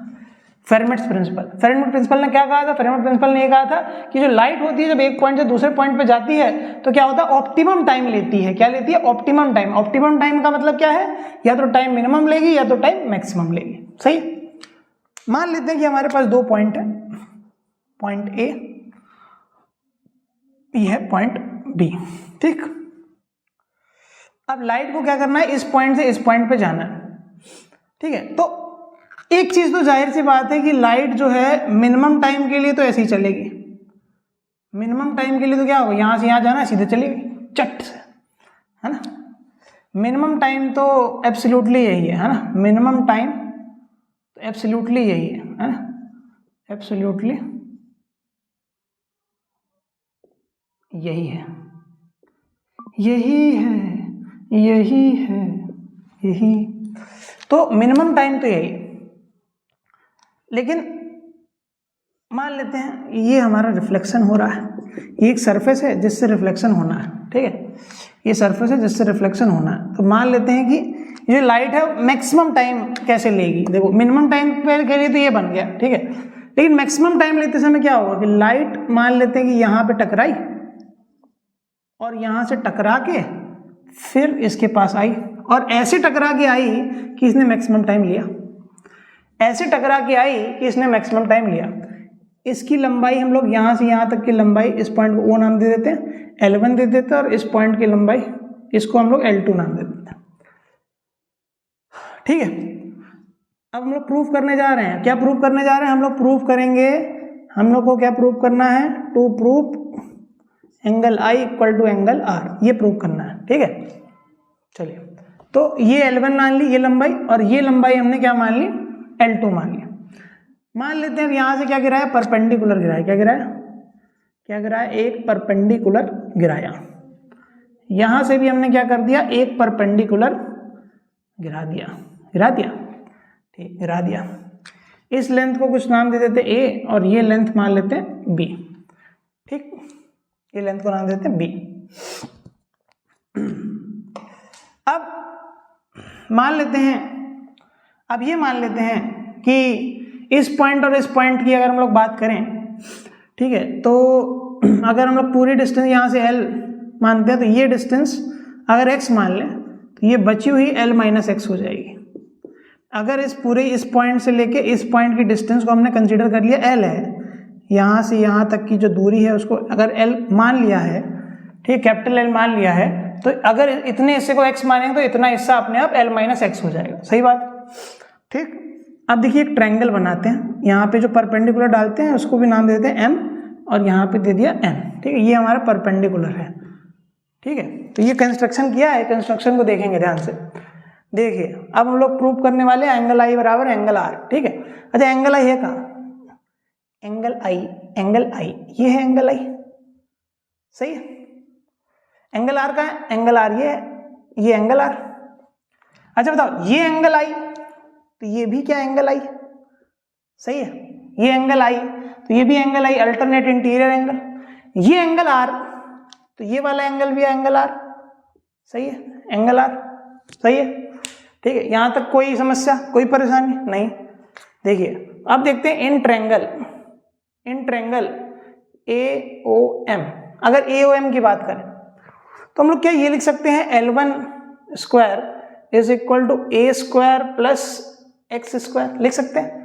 फेरमेट्स प्रिंसिपल ने क्या कहा था? फेरमेट प्रिंसिपल ने ये कहा था कि जो लाइट होती है जब एक पॉइंट से दूसरे पॉइंट पे जाती है तो क्या होता है? ऑप्टिमम टाइम लेती है। क्या लेती है? Optimum time. ऑप्टिमम टाइम का मतलब क्या है? या तो टाइम मिनिमम लेगी या तो टाइम मैक्सिमम लेगी। सही। मान लेते हैं कि हमारे पास दो पॉइंट है, पॉइंट ए, ये है पॉइंट बी। ठीक, अब लाइट को क्या करना है? इस पॉइंट से इस पॉइंट पे जाना है। ठीक है, तो एक चीज तो जाहिर सी बात है कि लाइट जो है मिनिमम टाइम के लिए तो ऐसे ही चलेगी। मिनिमम टाइम के लिए तो क्या होगा? यहां से यहां जाना है, सीधे चलेगी चट से, है ना। मिनिमम टाइम तो एब्सोल्युटली यही है ना। मिनिमम टाइम तो एब्सोल्युटली यही है ना। एब्सोल्युटली यही है, यही। तो मिनिमम टाइम तो यही। लेकिन मान लेते हैं ये हमारा रिफ्लेक्शन हो रहा है, ये एक सरफेस है जिससे रिफ्लेक्शन होना है। ठीक है, ये सरफेस है जिससे रिफ्लेक्शन होना है। तो मान लेते हैं कि ये लाइट है मैक्सिमम टाइम कैसे लेगी। देखो, मिनिमम टाइम के लिए तो ये बन गया, ठीक है, लेकिन मैक्सिमम टाइम लेते समय क्या होगा कि लाइट मान लेते हैं कि यहां पे टकराई और यहां से टकरा के फिर इसके पास आई, और ऐसे टकरा के आई कि इसने मैक्सिमम टाइम लिया। ऐसे टकरा के आई कि इसने मैक्सिमम टाइम लिया। इसकी लंबाई हम लोग यहां से यहां तक की लंबाई, इस पॉइंट को O नाम दे देते हैं, L1 दे देते हैं, और इस पॉइंट की लंबाई इसको हम लोग L2 नाम दे देते हैं। ठीक है, अब हम लोग प्रूफ करने जा रहे हैं। क्या प्रूफ करने जा रहे हैं? हम लोग प्रूफ करेंगे, हम लोग को क्या प्रूफ करना है? To proof angle I equal to angle R, ये प्रूफ करना है। ठीक है, चलिए, तो ये L1 मान ली, ये लंबाई, और ये लंबाई हमने क्या मान ली? L2 मान लिया। मान लेते हैं अब यहां से क्या गिराया? परपेंडिकुलर गिराया। क्या गिराया? एक परपेंडिकुलर गिराया। यहां से भी हमने क्या कर दिया? एक परपेंडिकुलर गिरा दिया। ठीक, गिरा दिया। इस लेंथ को कुछ नाम दे देते A, और ये लेंथ मान लेते हैं B। ठीक, ये लेंथ को नाम देते हैं B। अब मान लेते हैं कि इस पॉइंट और इस पॉइंट की अगर हम लोग बात करें, ठीक है, तो अगर हम लोग पूरी डिस्टेंस यहां से L मानते हैं तो ये डिस्टेंस अगर x मान लें तो ये बची हुई L माइनस एक्स हो जाएगी। अगर इस पॉइंट से लेके इस पॉइंट की डिस्टेंस को हमने कंसीडर कर लिया L है, यहां से यहां तक की जो दूरी है उसको अगर L मान लिया है, ठीक, कैपिटल L मान लिया है, तो अगर इतने हिस्से को x मानेंगे तो इतना हिस्सा अपने आप L माइनस एक्स हो जाएगा। सही बात। ठीक, अब देखिए एक ट्रायंगल बनाते हैं। यहाँ पे जो परपेंडिकुलर डालते हैं उसको भी नाम देते हैं M, और यहाँ पे दे दिया N। ठीक है, ये हमारा परपेंडिकुलर है। ठीक है, तो ये कंस्ट्रक्शन किया है, कंस्ट्रक्शन को देखेंगे ध्यान से। देखिए, अब हम लोग प्रूव करने वाले एंगल I बराबर एंगल R। ठीक है, अच्छा एंगल I है कहाँ? एंगल I, ये है एंगल I। सही है। एंगल R कहाँ है? एंगल R ये है, ये एंगल R। अच्छा बताओ, ये एंगल I तो ये भी क्या एंगल I? सही है, ये एंगल I तो ये भी angle I, alternate interior angle. ये एंगल R तो ये वाला एंगल भी एंगल R। सही है, एंगल R। सही है, ठीक है, यहां तक कोई समस्या, कोई परेशानी नहीं। देखिए अब देखते हैं इन ट्रेंगल AOM, अगर AOM की बात करें तो हम लोग क्या ये लिख सकते हैं L1 square is equal to A square plus X square, लिख सकते हैं।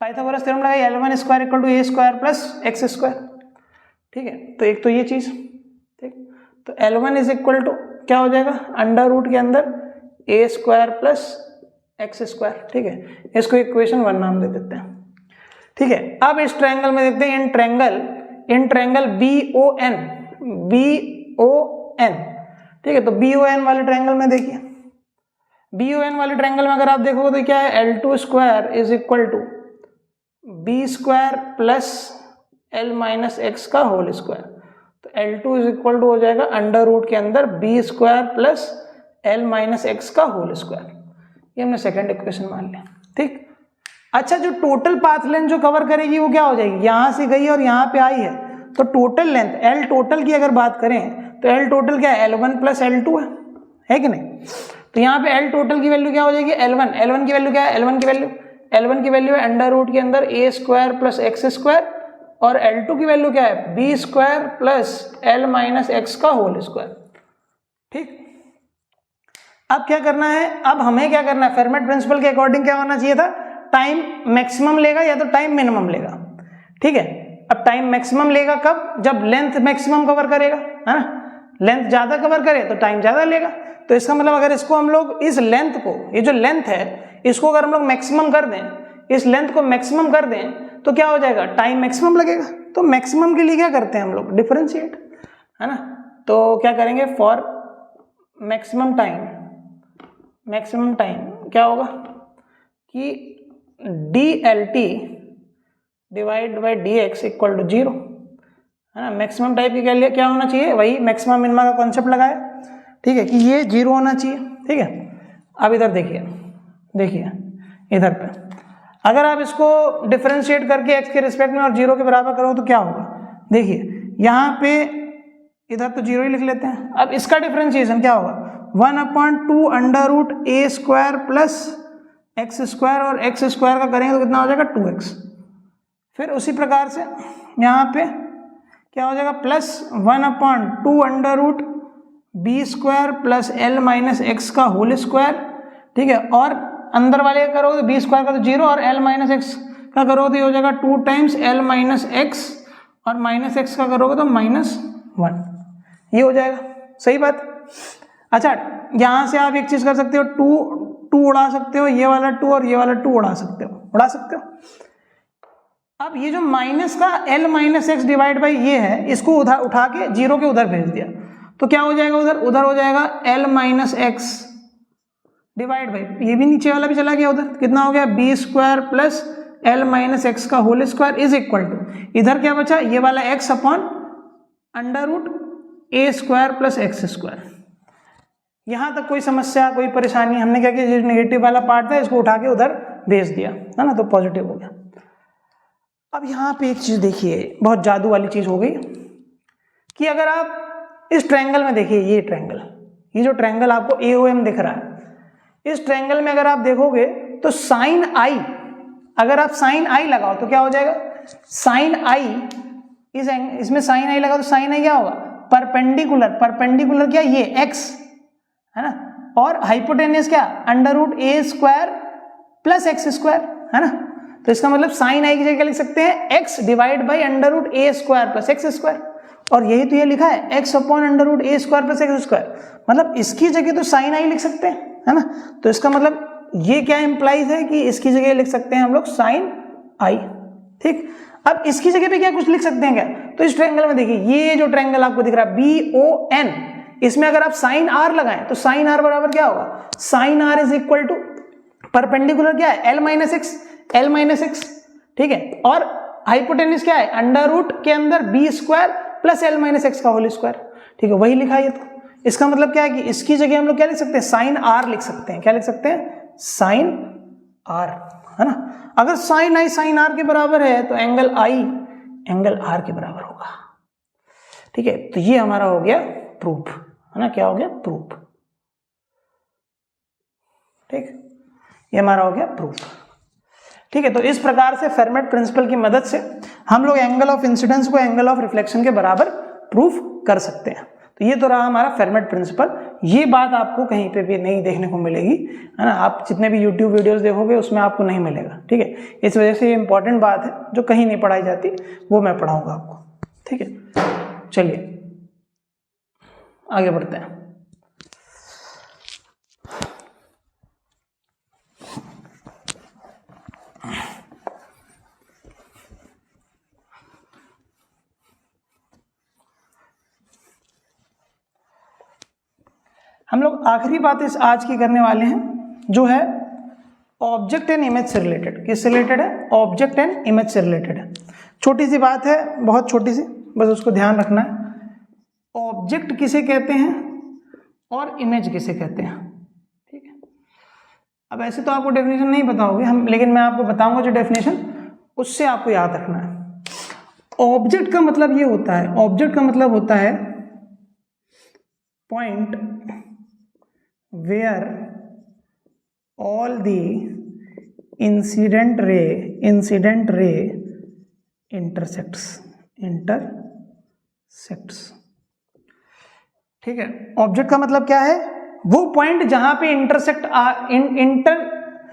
पाइथागोरस थ्योरम लगाइए, L1 square equal to A square plus X square. ठीक है, तो एक तो ये चीज, ठीक, तो L1 इज इक्वल टू क्या हो जाएगा, अंडर रूट के अंदर A square plus X square. ठीक है, इसको इक्वेशन 1 नाम दे देते हैं। ठीक है, अब इस ट्रायंगल में देखते हैं इन ट्रायंगल BON, ठीक है, तो BON वाले ट्रायंगल में देखिए, BON वाले ट्रायंगल में अगर आप देखोगे तो क्या है, L2 square is equal to B square plus L minus x का होल स्क्वायर। तो L2 इज इक्वल टू हो जाएगा अंडर रूट के अंदर B square plus L minus x का होल स्क्वायर। ये हमने सेकंड इक्वेशन मान लिया। ठीक, अच्छा, जो टोटल पाथ लेंथ जो कवर करेगी वो क्या हो जाएगी, यहां से गई और यहां पे आई है, तो टोटल लेंथ L टोटल की अगर बात करें तो L टोटल क्या है, L1 प्लस L2 है कि नहीं। तो यहाँ पे L टोटल की वैल्यू क्या हो जाएगी, L1 की वैल्यू क्या है, L1 की वैल्यू है अंडर रूट के अंदर A square plus x square, और L2 की वैल्यू क्या है, B square plus L minus x का होल स्क्वायर। ठीक, अब क्या करना है, अब हमें क्या करना है, फेरमेट प्रिंसिपल के अकॉर्डिंग क्या होना चाहिए था, टाइम मैक्सिमम लेगा या तो टाइम मिनिमम लेगा। ठीक है, अब टाइम मैक्सिमम लेगा कब, जब लेंथ मैक्सिमम कवर करेगा, है ना, लेंथ ज्यादा कवर करे तो टाइम ज्यादा लेगा। तो इसका मतलब अगर इसको हम लोग इस लेंथ को, ये जो लेंथ है इसको अगर हम लोग मैक्सिमम कर दें, इस लेंथ को मैक्सिमम कर दें तो क्या हो जाएगा, टाइम मैक्सिमम लगेगा। तो मैक्सिमम के लिए क्या करते हैं हम लोग, डिफरेंशिएट, है ना। तो क्या करेंगे, फॉर मैक्सिमम टाइम क्या होगा कि DLT divide by DX equal to 0, है ना। मैक्सिमम टाइप की क्या होना चाहिए, वही मैक्सिमम मिनिमा का कॉन्सेप्ट लगाया, ठीक है, कि ये 0 होना चाहिए। ठीक है, अब इधर देखिए इधर पे अगर आप इसको डिफरेंशिएट करके x के रिस्पेक्ट में और 0 के बराबर करो तो क्या होगा, देखिए यहाँ पे इधर तो 0 ही लिख लेते हैं। अब इसका डिफरेंशिएशन क्या होगा, 1/2 under root A square plus x square, और एक्स स्क्वायर का करेंगे तो कितना हो जाएगा, 2x। फिर उसी प्रकार से यहाँ पे क्या हो जाएगा, plus 1/2 under root B square plus L minus x का होल स्क्वायर। ठीक है, और अंदर वाले का करोगे तो B स्क्वायर का तो 0 और L माइनस एक्स का करोगे तो हो जाएगा 2 टाइम्स L माइनस एक्स, और माइनस एक्स का करोगे तो -1, ये हो जाएगा। सही बात। अच्छा, यहां से आप एक चीज कर सकते हो, 2 उड़ा सकते हो, ये वाला 2 और ये वाला 2 उड़ा सकते हो। अब ये जो माइनस का L minus x divide by ये है, इसको उठा के 0 के उधर भेज दिया तो क्या हो जाएगा, उधर हो जाएगा L minus x divide by, ये भी नीचे वाला भी चला गया उधर, कितना हो गया, B square plus L minus x का whole square is equal to, इधर क्या बचा, ये वाला x upon under root A square plus x square. यहां तक कोई समस्या, कोई परेशानी, हमने क्या किया, जो नेगेटिव वाला पार्ट था इसको उठा के उधर भेज दिया, है ना, तो पॉजिटिव हो गया। अब यहाँ पे एक चीज देखिए, बहुत जादू वाली चीज हो गई कि अगर आप इस ट्रायंगल में देखिए, ये जो ट्रायंगल आपको AOM दिख रहा है, इस ट्रायंगल में अगर आप देखोगे तो साइन आई, अगर आप साइन आई लगाओ तो क्या हो जाएगा, साइन आई इसमें साइन आई लगाओ तो साइन आई क्या होगा, परपेंडिकुलर क्या, ये x, है ना, और हाइपोटेनियस क्या, under root A square plus x square, है ना। तो इसका मतलब साइन आई की जगह लिख सकते हैं x divide by under root A square plus x square, और यही तो ये लिखा है x upon under root A square plus x square, मतलब इसकी जगह तो साइन आई लिख सकते हैं, है ना। तो इसका मतलब ये क्या इंप्लाइज है कि इसकी जगह लिख सकते हैं हम लोग साइन आई। ठीक, अब इसकी जगह पे क्या कुछ लिख सकते हैं क्या, तो इस ट्रायंगल में देखिए, ये जो ट्रायंगल आपको दिख रहा है BON, इसमें अगर आप साइन आर लगाएं तो साइन आर बराबर क्या होगा, sine R is equal to perpendicular क्या है, L माइनस एक्स, ठीक है, और हाइपोटेन्यूज क्या है, अंडर रूट के अंदर B square plus L minus x का होल स्क्वायर। ठीक है, वही लिखा है। तो इसका मतलब क्या है कि इसकी जगह हम लोग क्या लिख सकते हैं, साइन आर लिख सकते हैं। क्या लिख सकते हैं, साइन आर, है ना। अगर साइन आई साइन आर के बराबर है तो एंगल आई एंगल आर के बराबर होगा। ठीक है, तो ये हमारा हो गया प्रूफ, है ना, क्या हो गया, प्रूफ। ठीक, ये हमारा हो गया प्रूफ। ठीक है, तो इस प्रकार से फेरमेट प्रिंसिपल की मदद से हम लोग एंगल ऑफ इंसिडेंस को एंगल ऑफ रिफ्लेक्शन के बराबर प्रूफ कर सकते हैं। तो ये तो रहा हमारा फेरमेट प्रिंसिपल। ये बात आपको कहीं पे भी नहीं देखने को मिलेगी, है ना, आप जितने भी यूट्यूब वीडियोस देखोगे उसमें आपको नहीं मिलेगा। ठीक है, इस वजह से ये इंपॉर्टेंट बात है जो कहीं नहीं पढ़ाई जाती, वो मैं पढ़ाऊंगा आपको। ठीक है, चलिए आगे बढ़ते हैं। हम लोग आखिरी बात इस आज की करने वाले हैं, जो है ऑब्जेक्ट एंड इमेज से रिलेटेड। किससे रिलेटेड है? ऑब्जेक्ट एंड इमेज से रिलेटेड है। छोटी सी बात है, बहुत छोटी सी, बस उसको ध्यान रखना है। ऑब्जेक्ट किसे कहते हैं और इमेज किसे कहते हैं? ठीक है, अब ऐसे तो आपको डेफिनेशन नहीं पता होगी हम, लेकिन मैं आपको बताऊंगा जो डेफिनेशन, उससे आपको याद रखना है। ऑब्जेक्ट का मतलब ये होता है, ऑब्जेक्ट का मतलब होता है point where all the incident ray intersects। ठीक है, ऑब्जेक्ट का मतलब क्या है? वो पॉइंट जहां पे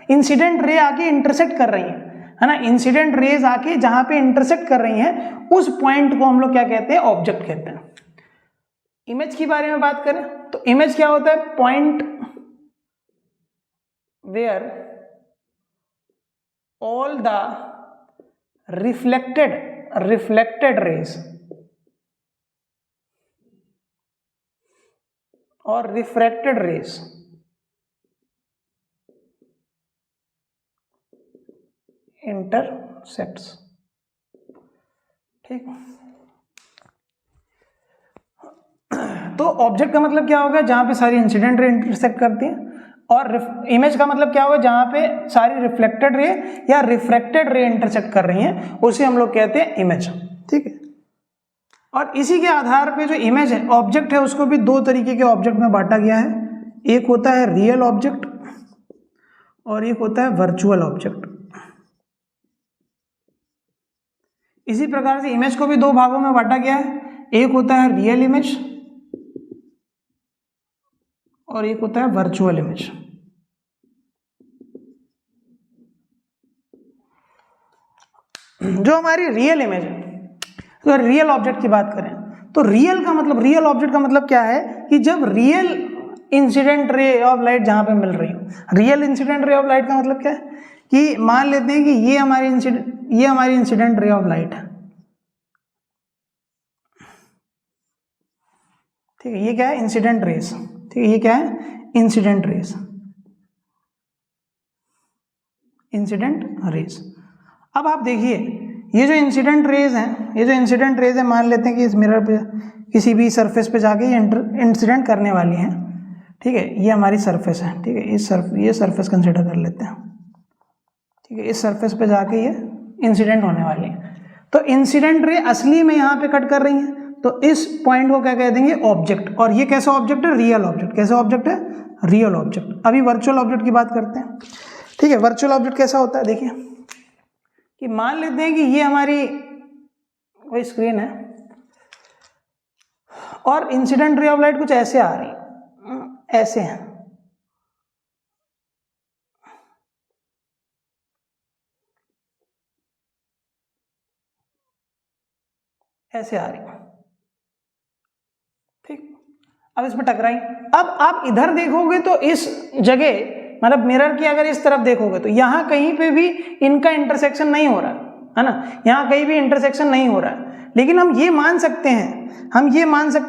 इंसिडेंट रे आके इंटरसेक्ट कर रही है ना, इंसिडेंट रेज आके जहां पे इंटरसेक्ट कर रही हैं, उस पॉइंट को हम लोग क्या कहते हैं? ऑब्जेक्ट कहते हैं। इमेज के बारे में बात करें तो इमेज क्या होता है? Point where all the reflected rays और रिफ्रैक्टेड रेज इंटरसेक्ट्स। ठीक, तो ऑब्जेक्ट का मतलब क्या होगा? जहां पे सारी इंसिडेंट रे इंटरसेक्ट करती हैं। और इमेज का मतलब क्या होगा? जहां पे सारी रिफ्लेक्टेड रे या रिफ्रैक्टेड रे इंटरसेक्ट कर रही हैं, उसे हम लोग कहते हैं इमेज। ठीक है, और इसी के आधार पे जो इमेज है, ऑब्जेक्ट है, उसको भी दो तरीके के ऑब्जेक्ट में बांटा गया है। एक होता है रियल ऑब्जेक्ट और एक होता है वर्चुअल ऑब्जेक्ट। इसी प्रकार से इमेज को भी दो भागों में बांटा गया है। एक होता है रियल इमेज और एक होता है वर्चुअल इमेज। जो हमारी रियल इमेज है, तो रियल ऑब्जेक्ट की बात करें तो रियल ऑब्जेक्ट का मतलब क्या है? कि जब real incident ray of light जहां पे मिल रही हो। Real incident ray of light का मतलब क्या है? कि मान लेते हैं कि ये हमारी इंसिडेंट रे ऑफ लाइट है। ठीक है, ये क्या है? Incident rays. ठीक है, ये क्या है? Incident rays. अब आप देखिए, ये जो इंसिडेंट रेज हैं, मान लेते हैं कि इस मिरर पे किसी भी सरफेस पे जाके ये इंसिडेंट करने वाली हैं। ठीक है, ये हमारी सरफेस है। ठीक है, ये सरफेस कंसिडर कर लेते हैं। ठीक है, इस सरफेस पे जाके ये इंसिडेंट होने वाली है। तो इंसिडेंट रे असली में यहाँ पे कट कर रही है, तो इस पॉइंट को क्या कह देंगे? ऑब्जेक्ट। और ये कैसा ऑब्जेक्ट है? Real object. कैसा ऑब्जेक्ट है? Real object. अभी वर्चुअल ऑब्जेक्ट की बात करते हैं। ठीक है, वर्चुअल ऑब्जेक्ट कैसा होता है? देखिए कि मान लेते हैं कि ये हमारी कोई स्क्रीन है और इंसिडेंट रे ऑफ लाइट कुछ ऐसे आ रही है, ऐसे है। ऐसे आ रही है। ठीक, अब इसमें टकराई। अब आप इधर देखोगे तो इस जगह, मतलब मिरर की अगर इस तरफ देखोगे तो यहां कहीं पे भी इनका इंटरसेक्शन नहीं हो रहा है ना, यहां कहीं भी इंटरसेक्शन नहीं हो रहा है। लेकिन हम ये मान सकते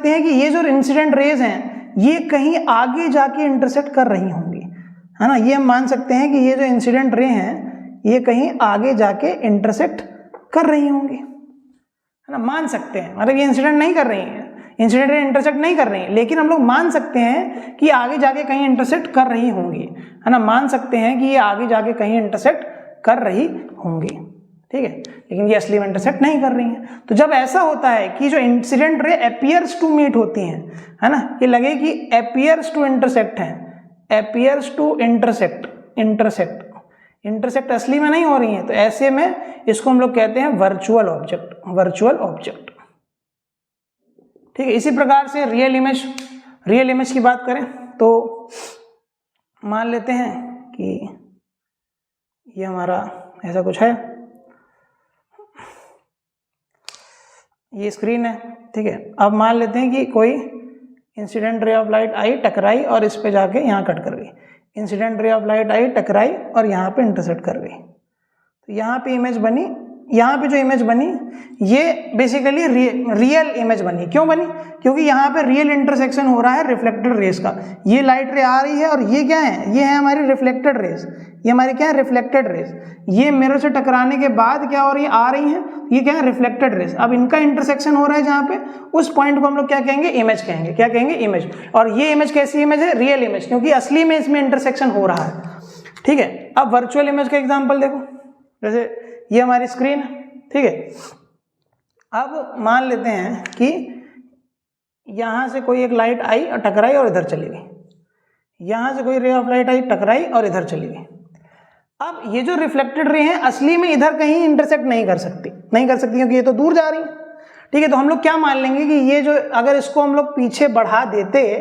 हैं कि ये जो इंसिडेंट रेज हैं, ये कहीं आगे जाके इंटरसेक्ट कर रही होंगी, है ना। ये हम मान सकते हैं कि ये जो इंसिडेंट रे हैं, ये कहीं आगे जाके इंटरसेक्ट कर रही होंगी, है ना। मान सकते हैं, मतलब ये इंसिडेंट नहीं कर रही हैं, इंसिडेंट रे इंटरसेक्ट नहीं कर रही हैं, लेकिन हम लोग मान सकते हैं कि आगे जाके कहीं इंटरसेक्ट कर रही होंगी, है ना। मान सकते हैं कि ये आगे जाके कहीं इंटरसेक्ट कर रही होंगी, ठीक है। लेकिन ये असली में इंटरसेक्ट नहीं कर रही हैं। तो जब ऐसा होता है कि जो incident ray appears to meet होती हैं, है ना, ये लगे कि अपीयर्स टू इंटरसेक्ट हैं, appears to इंटरसेक्ट असली में नहीं हो रही है, तो ऐसे में इसको हम लोग कहते हैं वर्चुअल ऑब्जेक्ट। ठीक है, इसी प्रकार से रियल इमेज की बात करें तो मान लेते हैं कि ये हमारा ऐसा कुछ है, ये स्क्रीन है। ठीक है, अब मान लेते हैं कि कोई इंसिडेंट रे ऑफ लाइट आई, टकराई और इस पे जाके यहाँ कट कर गई। इंसिडेंट रे ऑफ लाइट आई, टकराई और यहाँ पे इंटरसेक्ट कर गई। तो यहाँ पे इमेज बनी, यहाँ पे जो इमेज बनी ये बेसिकली रियल इमेज बनी। क्यों बनी? क्योंकि यहाँ पे रियल इंटरसेक्शन हो रहा है रिफ्लेक्टेड रेस का। ये लाइट रे आ रही है और ये क्या है? ये है हमारी रिफ्लेक्टेड रेस। ये हमारी क्या है? Reflected race. ये मिरर से टकराने के बाद क्या हो रही है? आ रही है, ये क्या है? Reflected rays. अब इनका इंटरसेक्शन हो रहा है जहाँ पे, उस पॉइंट को हम लोग क्या कहेंगे? इमेज कहेंगे। क्या कहेंगे? इमेज। और ये इमेज कैसी इमेज है? रियल इमेज, क्योंकि असली में इसमें इंटरसेक्शन हो रहा है। ठीक है, अब वर्चुअल इमेज का एग्जाम्पल देखो, जैसे ये हमारी स्क्रीन है। ठीक है, अब मान लेते हैं कि यहां से कोई एक लाइट आई और टकराई और इधर चली गई। यहां से कोई रे ऑफ लाइट आई, टकराई और इधर चली गई। अब ये जो रिफ्लेक्टेड रे हैं असली में इधर कहीं इंटरसेक्ट नहीं कर सकती क्योंकि ये तो दूर जा रही है। ठीक है, तो हम लोग क्या मान लेंगे कि ये जो, अगर इसको हम लोग पीछे बढ़ा देते,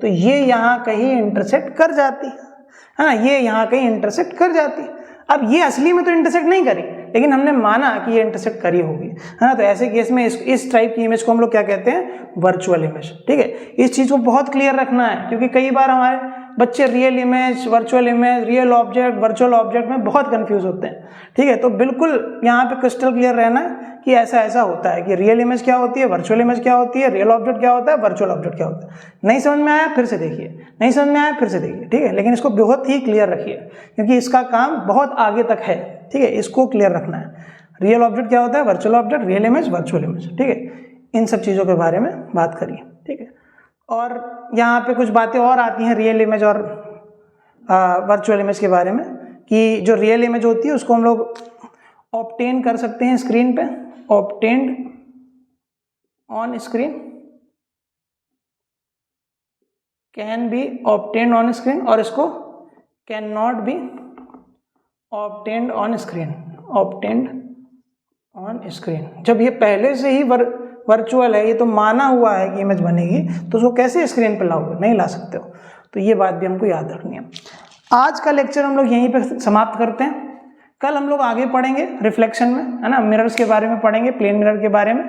तो ये यहाँ कहीं इंटरसेक्ट कर जाती है ना, ये यहाँ कहीं इंटरसेक्ट कर जाती। अब ये असली में तो इंटरसेक्ट नहीं करी, लेकिन हमने माना कि ये इंटरसेक्ट करी होगी, है ना। तो ऐसे केस में इस टाइप की इमेज को हम लोग क्या कहते हैं? Virtual image. ठीक है, इस चीज को बहुत क्लियर रखना है, क्योंकि कई बार हमारे बच्चे real image, virtual image, real object, virtual object में बहुत कंफ्यूज होते हैं। ठीक है, तो बिल्कुल यहाँ पे क्रिस्टल क्लियर रहना है कि ऐसा होता है कि रियल इमेज क्या होती है, वर्चुअल इमेज क्या होती है, रियल ऑब्जेक्ट क्या होता है, वर्चुअल ऑब्जेक्ट क्या होता है। नहीं समझ में आया फिर से देखिए, नहीं समझ में आया फिर से देखिए। ठीक है, लेकिन इसको बहुत ही क्लियर रखिए, क्योंकि इसका काम बहुत आगे तक है। ठीक है, इसको क्लियर रखना है। रियल ऑब्जेक्ट क्या होता है, virtual object, real image, virtual image. ठीक है, इन सब चीज़ों के बारे में बात करिए। ठीक है, और यहाँ पे कुछ बातें और आती हैं रियल इमेज और वर्चुअल इमेज के बारे में, कि जो रियल इमेज होती है उसको हम लोग ऑब्टेन कर सकते हैं स्क्रीन पे, obtained on screen, can be obtained on screen, और इसको can not be obtained on screen, obtained on screen. जब ये पहले से ही वर्चुअल है, ये तो माना हुआ है कि इमेज बनेगी, तो उसको कैसे स्क्रीन पे लाओगे? नहीं ला सकते हो। तो ये बात भी हमको याद रखनी है। आज का लेक्चर हम लोग यहीं पे समाप्त करते हैं। कल हम लोग आगे पढ़ेंगे रिफ्लेक्शन में, है ना, मिरर्स के बारे में पढ़ेंगे, प्लेन मिरर के बारे में।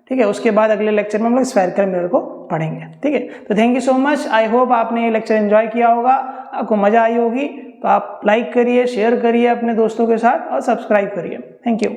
ठीक है, उसके बाद अगले लेक्चर में हम लोग स्फेरिकल मिरर को पढ़ेंगे। ठीक है, तो thank you so much. I hope आपने ये लेक्चर एंजॉय किया होगा, आपको मजा आई होगी। तो आप लाइक करिए, शेयर करिए अपने दोस्तों के साथ और सब्सक्राइब करिए। Thank you.